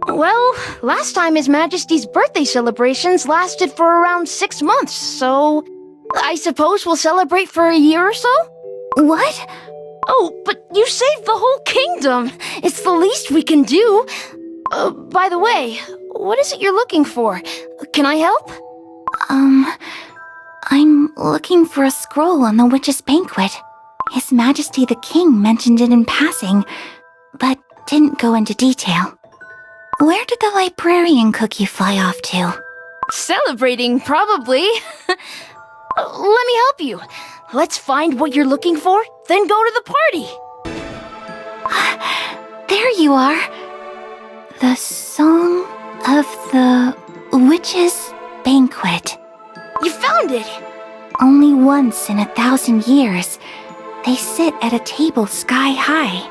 Well, last time His Majesty's birthday celebrations lasted for around 6 months, so I suppose we'll celebrate for a year or so? What? Oh, but you saved the whole kingdom. It's the least we can do. By the way, what is it you're looking for? Can I help? I'm looking for a scroll on the witch's banquet. His Majesty the King mentioned it in passing, but didn't go into detail. Where did the librarian cookie fly off to? Celebrating, probably. Let me help you. Let's find what you're looking for, then go to the party. There you are. The Song of the Witch's Banquet. You found it! Only once in 1,000 years, they sit at a table sky high.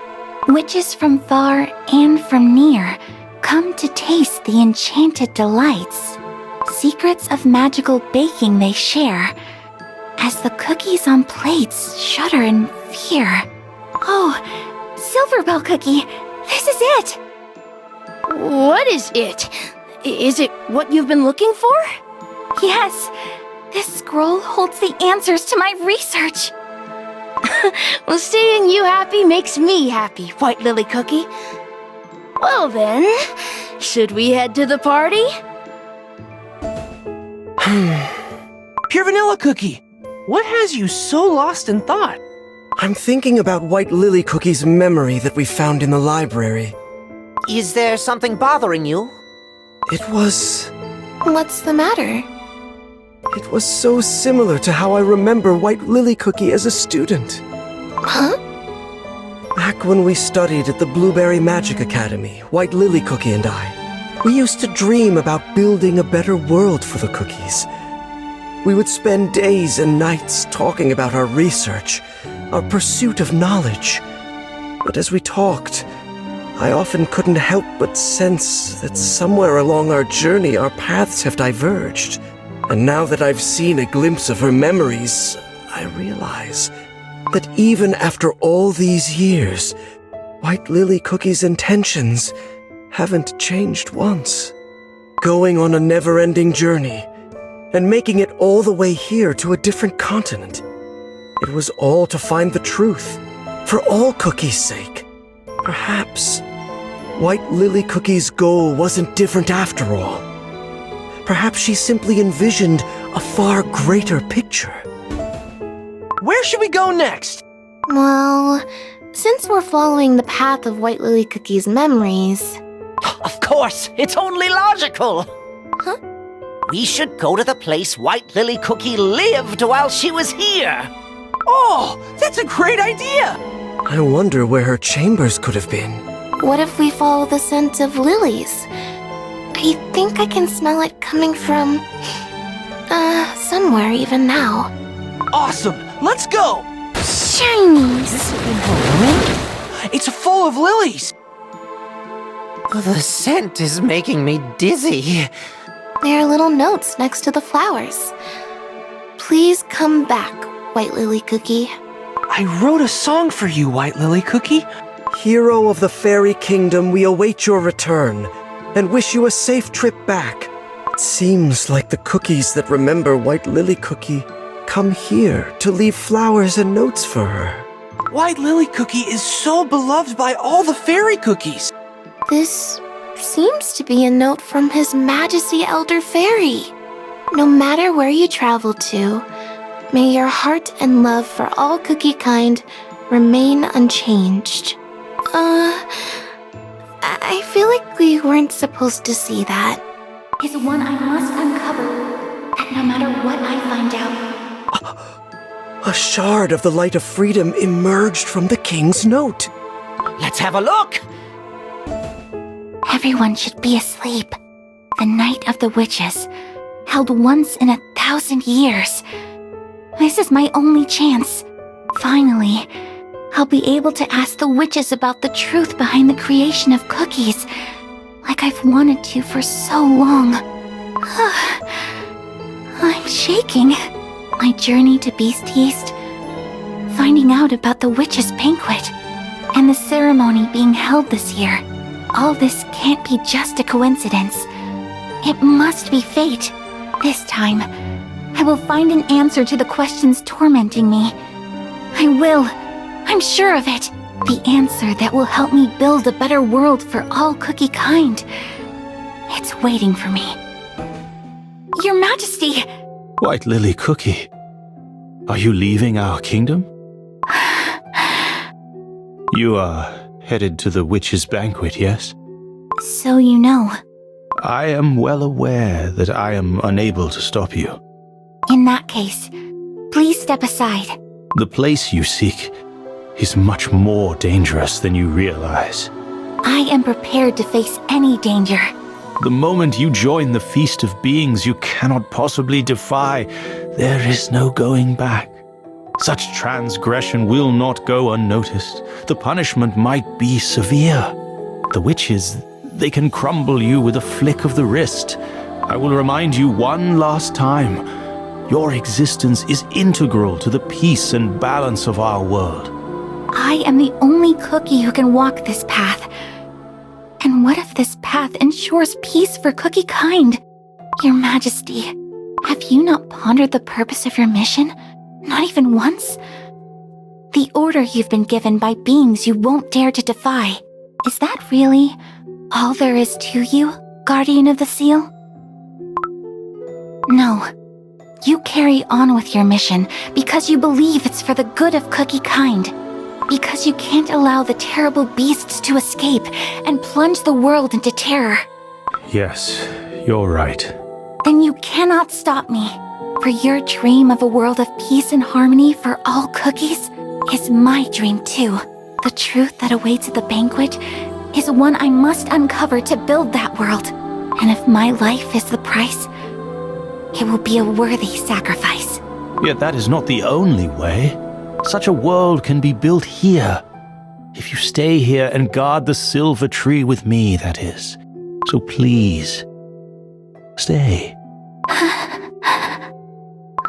Witches from far and from near come to taste the enchanted delights. Secrets of magical baking they share, as the cookies on plates shudder in fear. Oh, Silverbell Cookie, this is it! What is it? Is it what you've been looking for? Yes, this scroll holds the answers to my research. Well, seeing you happy makes me happy, White Lily Cookie. Well then, should we head to the party? Pure Vanilla Cookie, what has you so lost in thought? I'm thinking about White Lily Cookie's memory that we found in the library. Is there something bothering you? It was... What's the matter? It was so similar to how I remember White Lily Cookie as a student. Huh? Back when we studied at the Blueberry Magic Academy, White Lily Cookie and I, we used to dream about building a better world for the cookies. We would spend days and nights talking about our research, our pursuit of knowledge. But as we talked, I often couldn't help but sense that somewhere along our journey our paths have diverged. And now that I've seen a glimpse of her memories, I realize that even after all these years, White Lily Cookie's intentions haven't changed once. Going on a never-ending journey, and making it all the way here to a different continent. It was all to find the truth, for all Cookie's sake. Perhaps White Lily Cookie's goal wasn't different after all. Perhaps she simply envisioned a far greater picture. Where should we go next? Well, since we're following the path of White Lily Cookie's memories... Of course, it's only logical. Huh? We should go to the place White Lily Cookie lived while she was here. Oh, that's a great idea! I wonder where her chambers could have been. What if we follow the scent of lilies? I think I can smell it coming from... somewhere even now. Awesome! Let's go! Shinies! It's full of lilies! The scent is making me dizzy. There are little notes next to the flowers. Please come back, White Lily Cookie. I wrote a song for you, White Lily Cookie. Hero of the Faerie Kingdom, we await your return, and wish you a safe trip back. It seems like the cookies that remember White Lily Cookie come here to leave flowers and notes for her. White Lily Cookie is so beloved by all the fairy cookies. This seems to be a note from His Majesty Elder Faerie. No matter where you travel to, may your heart and love for all cookie kind remain unchanged. I feel like we weren't supposed to see that. Is one I must uncover, and no matter what I find out. A shard of the light of freedom emerged from the king's note. Let's have a look! Everyone should be asleep. The night of the witches, held once in 1,000 years. This is my only chance. Finally, I'll be able to ask the witches about the truth behind the creation of cookies, like I've wanted to for so long. I'm shaking. My journey to Beast Yeast, finding out about the witches' banquet, and the ceremony being held this year. All this can't be just a coincidence. It must be fate. This time, I will find an answer to the questions tormenting me. I will. I'm sure of it. The answer that will help me build a better world for all cookie kind. It's waiting for me. Your Majesty! White Lily Cookie, are you leaving our kingdom? You are headed to the witches' banquet, yes? So you know. I am well aware that I am unable to stop you. In that case, please step aside. The place you seek is much more dangerous than you realize. I am prepared to face any danger. The moment you join the feast of beings you cannot possibly defy, there is no going back. Such transgression will not go unnoticed. The punishment might be severe. The witches, they can crumble you with a flick of the wrist. I will remind you one last time. Your existence is integral to the peace and balance of our world. I am the only cookie who can walk this path. And what if this path ensures peace for cookie kind? Your Majesty, have you not pondered the purpose of your mission? Not even once? The order you've been given by beings you won't dare to defy. Is that really all there is to you, Guardian of the Seal? No. You carry on with your mission because you believe it's for the good of cookie kind. Because you can't allow the terrible beasts to escape and plunge the world into terror. Yes, you're right. Then you cannot stop me. For your dream of a world of peace and harmony for all cookies is my dream too. The truth that awaits at the banquet is one I must uncover to build that world. And if my life is the price, it will be a worthy sacrifice. Yet that is not the only way. Such a world can be built here. If you stay here and guard the silver tree with me, that is. So please, stay.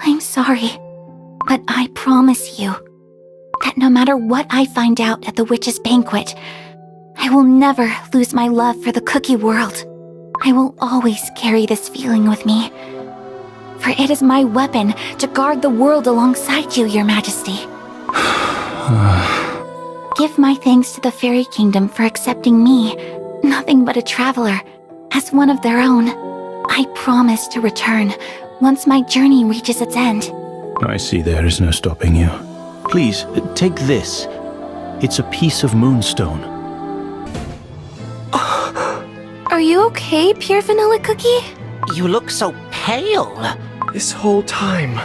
I'm sorry, but I promise you that no matter what I find out at the witch's banquet, I will never lose my love for the cookie world. I will always carry this feeling with me, for it is my weapon to guard the world alongside you, Your Majesty. Give my thanks to the Fairy Kingdom for accepting me, nothing but a traveler, as one of their own. I promise to return once my journey reaches its end. I see there is no stopping you. Please, take this. It's a piece of moonstone. Are you okay, Pure Vanilla Cookie? You look so pale. This whole time,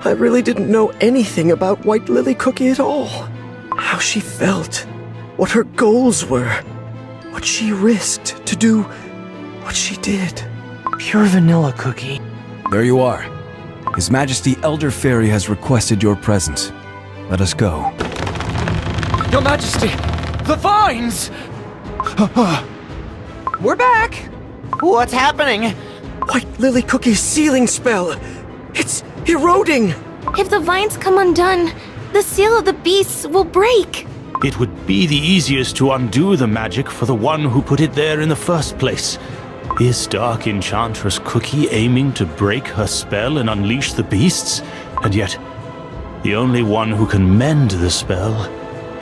I really didn't know anything about White Lily Cookie at all. How she felt, what her goals were, what she risked to do what she did. Pure Vanilla Cookie. There you are. His Majesty Elder Faerie has requested your presence. Let us go. Your Majesty, the vines! We're back! What's happening? White Lily Cookie's sealing spell! It's eroding! If the vines come undone, the seal of the beasts will break. It would be the easiest to undo the magic for the one who put it there in the first place. Is Dark Enchantress Cookie aiming to break her spell and unleash the beasts? And yet, the only one who can mend the spell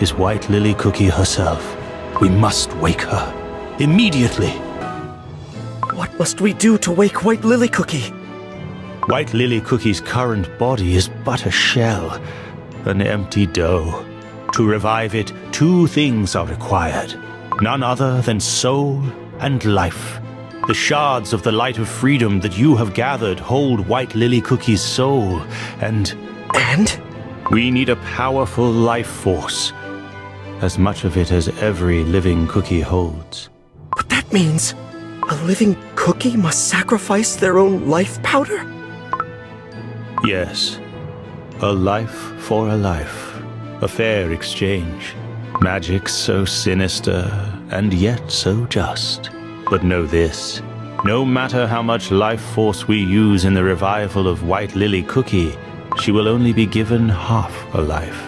is White Lily Cookie herself. We must wake her. Immediately. What must we do to wake White Lily Cookie? White Lily Cookie's current body is but a shell, an empty dough. To revive it, two things are required. None other than soul and life. The shards of the light of freedom that you have gathered hold White Lily Cookie's soul, and... And? We need a powerful life force. As much of it as every living cookie holds. But that means a living cookie must sacrifice their own life powder? Yes. A life for a life. A fair exchange. Magic so sinister, and yet so just. But know this. No matter how much life force we use in the revival of White Lily Cookie, she will only be given half a life.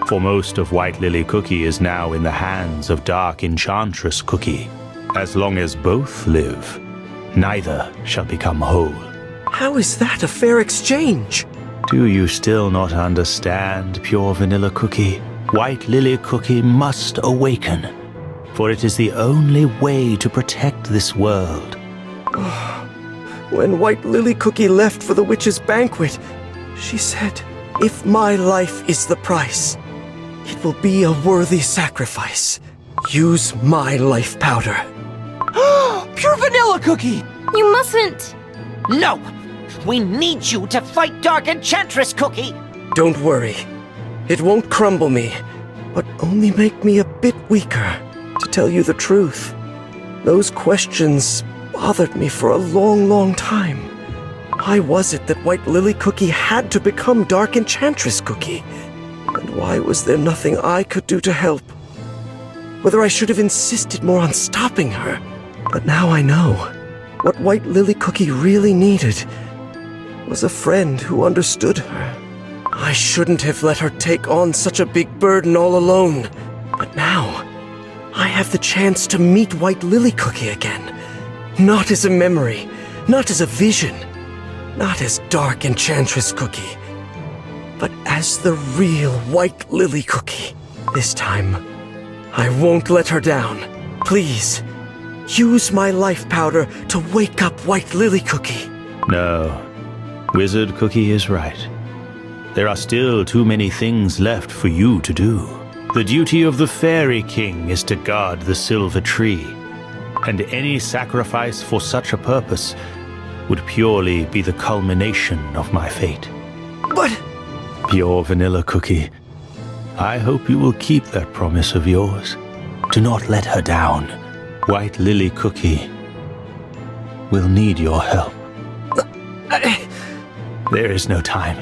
For most of White Lily Cookie is now in the hands of Dark Enchantress Cookie. As long as both live, neither shall become whole. How is that a fair exchange? Do you still not understand, Pure Vanilla Cookie? White Lily Cookie must awaken, for it is the only way to protect this world. When White Lily Cookie left for the witch's banquet, she said, "If my life is the price, it will be a worthy sacrifice. Use my life powder." Pure Vanilla Cookie! You mustn't! No! We need you to fight Dark Enchantress Cookie! Don't worry. It won't crumble me, but only make me a bit weaker. To tell you the truth, those questions bothered me for a long, long time. Why was it that White Lily Cookie had to become Dark Enchantress Cookie? And why was there nothing I could do to help? Whether I should have insisted more on stopping her. But now I know. What White Lily Cookie really needed was a friend who understood her. I shouldn't have let her take on such a big burden all alone. But now, I have the chance to meet White Lily Cookie again. Not as a memory, not as a vision, not as Dark Enchantress Cookie, but as the real White Lily Cookie. This time, I won't let her down. Please, use my life powder to wake up White Lily Cookie. No, Wizard Cookie is right. There are still too many things left for you to do. The duty of the Fairy King is to guard the silver tree, and any sacrifice for such a purpose would purely be the culmination of my fate. But... Pure Vanilla Cookie, I hope you will keep that promise of yours. Do not let her down. White Lily Cookie will need your help. There is no time.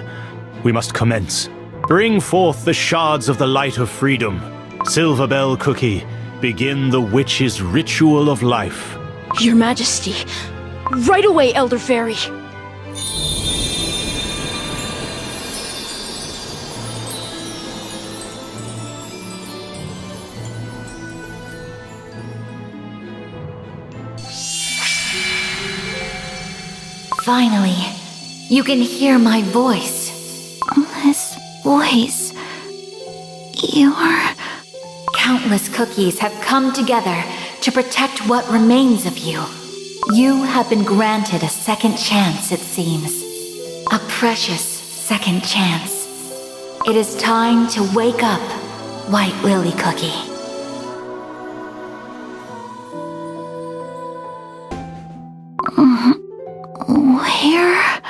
We must commence. Bring forth the shards of the light of freedom. Silverbell Cookie, begin the witch's ritual of life. Your Majesty. Right away, Elder Faerie. Finally, you can hear my voice. This voice... Countless cookies have come together to protect what remains of you. You have been granted a second chance, it seems. A precious second chance. It is time to wake up, White Lily Cookie. Where?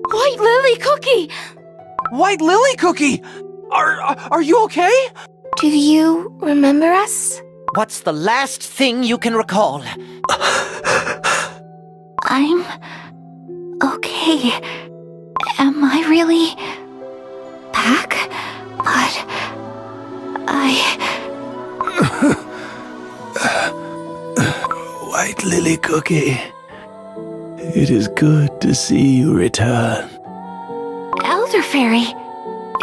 White Lily Cookie! White Lily Cookie! Are you okay? Do you remember us? What's the last thing you can recall? I'm... okay. Am I really... back? But... White Lily Cookie, it is good to see you return. Elder Faerie...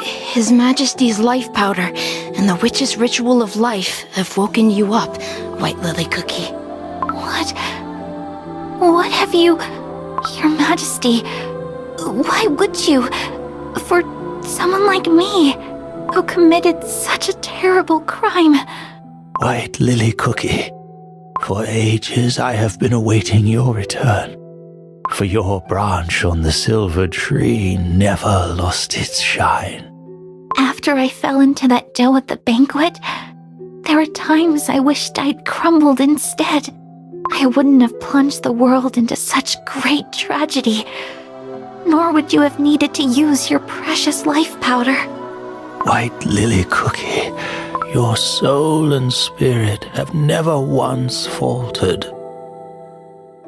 His Majesty's life powder and the witch's ritual of life have woken you up, White Lily Cookie. What have you... Your Majesty... Why would you... For someone like me, who committed such a terrible crime... White Lily Cookie, for ages I have been awaiting your return. For your branch on the silver tree never lost its shine. After I fell into that dough at the banquet, there were times I wished I'd crumbled instead. I wouldn't have plunged the world into such great tragedy, nor would you have needed to use your precious life powder. White Lily Cookie, your soul and spirit have never once faltered.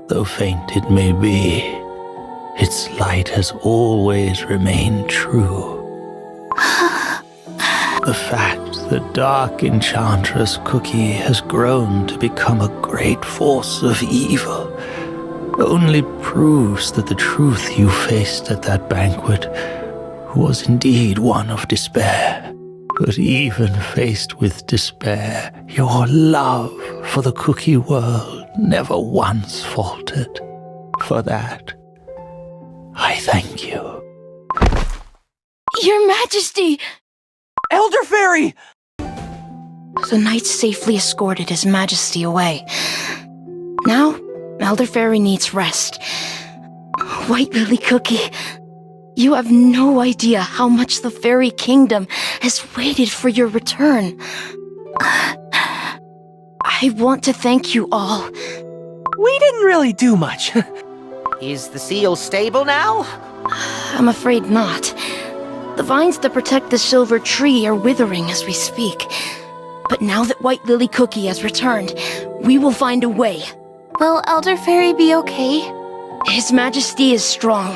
Though faint it may be, its light has always remained true. The fact that Dark Enchantress Cookie has grown to become a great force of evil only proves that the truth you faced at that banquet was indeed one of despair. But even faced with despair, your love for the cookie world never once faltered. For that, I thank you. Your Majesty! Elder Faerie! The knight safely escorted His Majesty away. Now, Elder Faerie needs rest. White Lily Cookie, you have no idea how much the Fairy Kingdom has waited for your return. I want to thank you all. We didn't really do much. Is the seal stable now? I'm afraid not. The vines that protect the silver tree are withering as we speak. But now that White Lily Cookie has returned, we will find a way. Will Elder Faerie be okay? His Majesty is strong.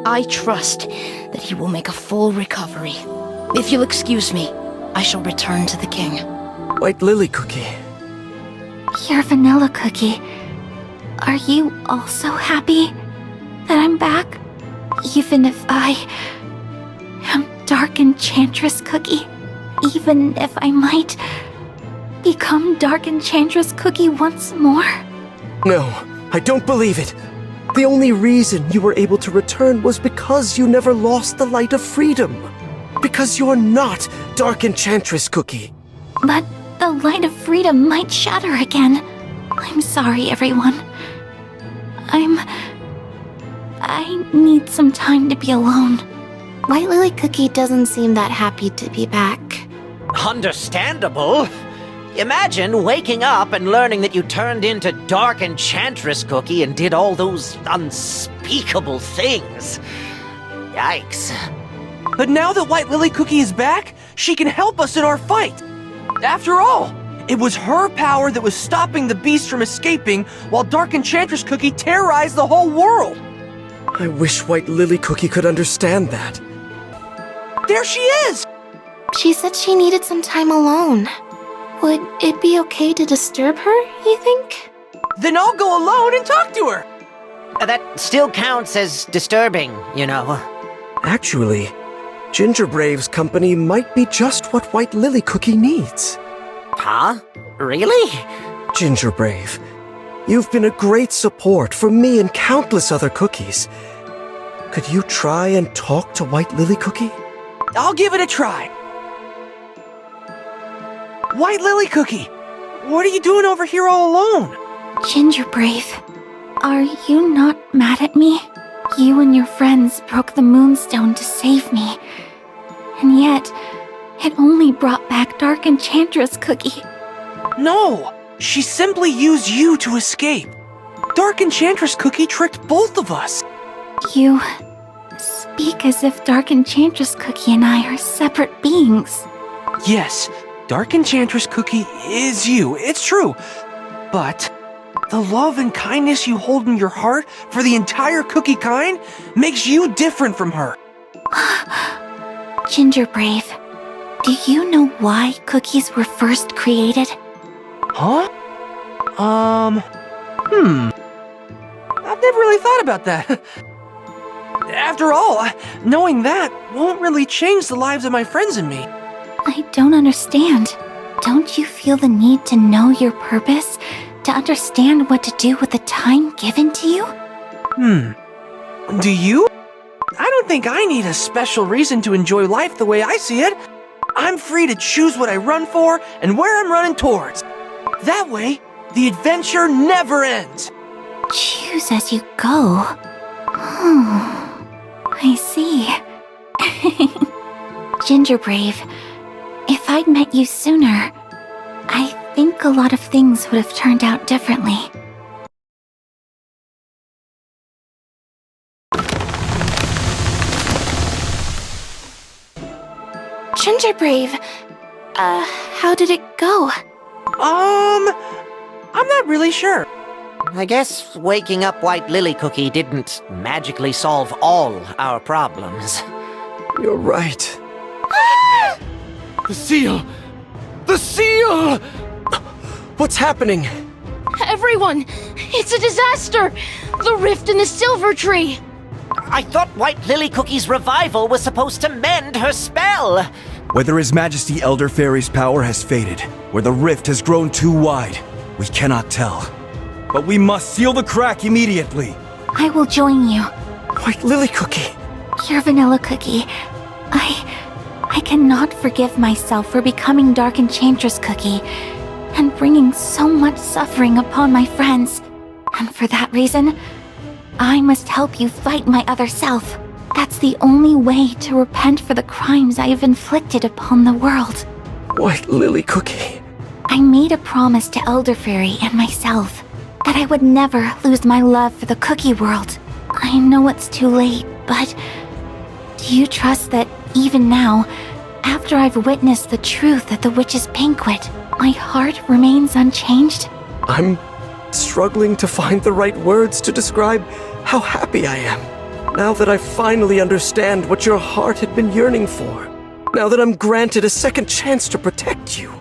I trust that he will make a full recovery. If you'll excuse me, I shall return to the king. White Lily Cookie. Your Vanilla Cookie. Are you also happy that I'm back? Even if I am Dark Enchantress Cookie? Even if I might become Dark Enchantress Cookie once more? No, I don't believe it. The only reason you were able to return was because you never lost the light of freedom. Because you're not Dark Enchantress Cookie. But the light of freedom might shatter again. I'm sorry, everyone. I need some time to be alone. White Lily Cookie doesn't seem that happy to be back. Understandable. Imagine waking up and learning that you turned into Dark Enchantress Cookie and did all those unspeakable things. Yikes. But now that White Lily Cookie is back, she can help us in our fight. After all, it was her power that was stopping the beast from escaping while Dark Enchantress Cookie terrorized the whole world. I wish White Lily Cookie could understand that. There she is! She said she needed some time alone. Would it be okay to disturb her, you think? Then I'll go alone and talk to her. That still counts as disturbing, you know. Actually, Ginger Brave's company might be just what White Lily Cookie needs. Huh? Really? Ginger Brave, you've been a great support for me and countless other cookies. Could you try and talk to White Lily Cookie? I'll give it a try. White Lily Cookie, what are you doing over here all alone? Ginger Brave, are you not mad at me? You and your friends broke the Moonstone to save me. And yet, it only brought back Dark Enchantress Cookie. No, she simply used you to escape. Dark Enchantress Cookie tricked both of us. You speak as if Dark Enchantress Cookie and I are separate beings. Yes, Dark Enchantress Cookie is you, it's true. But the love and kindness you hold in your heart for the entire cookie kind makes you different from her. Ginger Brave, do you know why cookies were first created? Huh? I've never really thought about that. After all, knowing that won't really change the lives of my friends and me. I don't understand. Don't you feel the need to know your purpose? To understand what to do with the time given to you? Do you? I don't think I need a special reason to enjoy life the way I see it. I'm free to choose what I run for and where I'm running towards. That way, the adventure never ends. Choose as you go. I see. Ginger Brave, if I'd met you sooner, I think a lot of things would have turned out differently. Ginger Brave, how did it go? I'm not really sure. I guess waking up White Lily Cookie didn't magically solve all our problems. You're right. The seal! The seal! What's happening? Everyone, it's a disaster! The rift in the silver tree! I thought White Lily Cookie's revival was supposed to mend her spell! Whether His Majesty Elder Faerie's power has faded, or the rift has grown too wide, we cannot tell. But we must seal the crack immediately. I will join you. White Lily Cookie. Your Vanilla Cookie. I cannot forgive myself for becoming Dark Enchantress Cookie and bringing so much suffering upon my friends. And for that reason, I must help you fight my other self. That's the only way to repent for the crimes I have inflicted upon the world. White Lily Cookie. I made a promise to Elder Faerie and myself that I would never lose my love for the cookie world. I know it's too late, but do you trust that even now, after I've witnessed the truth at the witch's banquet, my heart remains unchanged? I'm struggling to find the right words to describe how happy I am. Now that I finally understand what your heart had been yearning for. Now that I'm granted a second chance to protect you.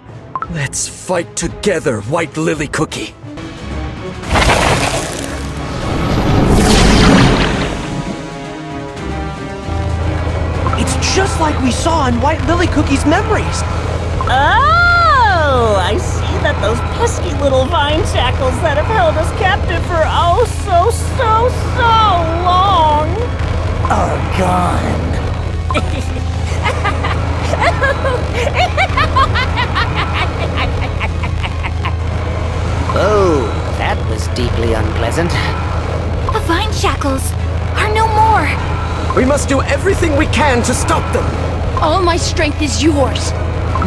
Let's fight together, White Lily Cookie. It's just like we saw in White Lily Cookie's memories. Oh, I see that those pesky little vine shackles that have held us captive for so long are gone. Oh, that was deeply unpleasant. The vine shackles are no more. We must do everything we can to stop them. All my strength is yours.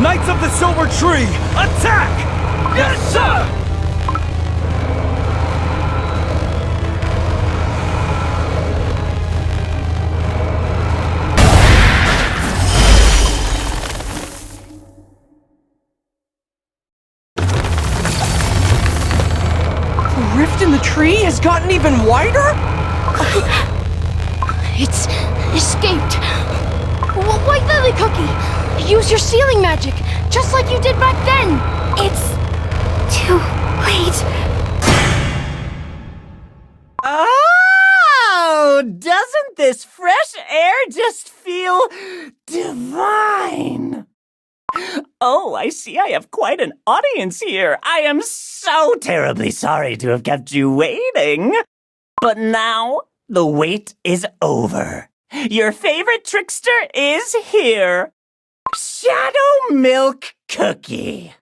Knights of the Silver Tree, attack! Yes, sir! The rift in the tree has gotten even wider? It's escaped. White Lily Cookie, Use your sealing magic, just like you did back then. It's too late. Oh, doesn't this fresh air just feel divine? Oh, I see I have quite an audience here. I am so terribly sorry to have kept you waiting. But now, the wait is over. Your favorite trickster is here. Shadow Milk Cookie.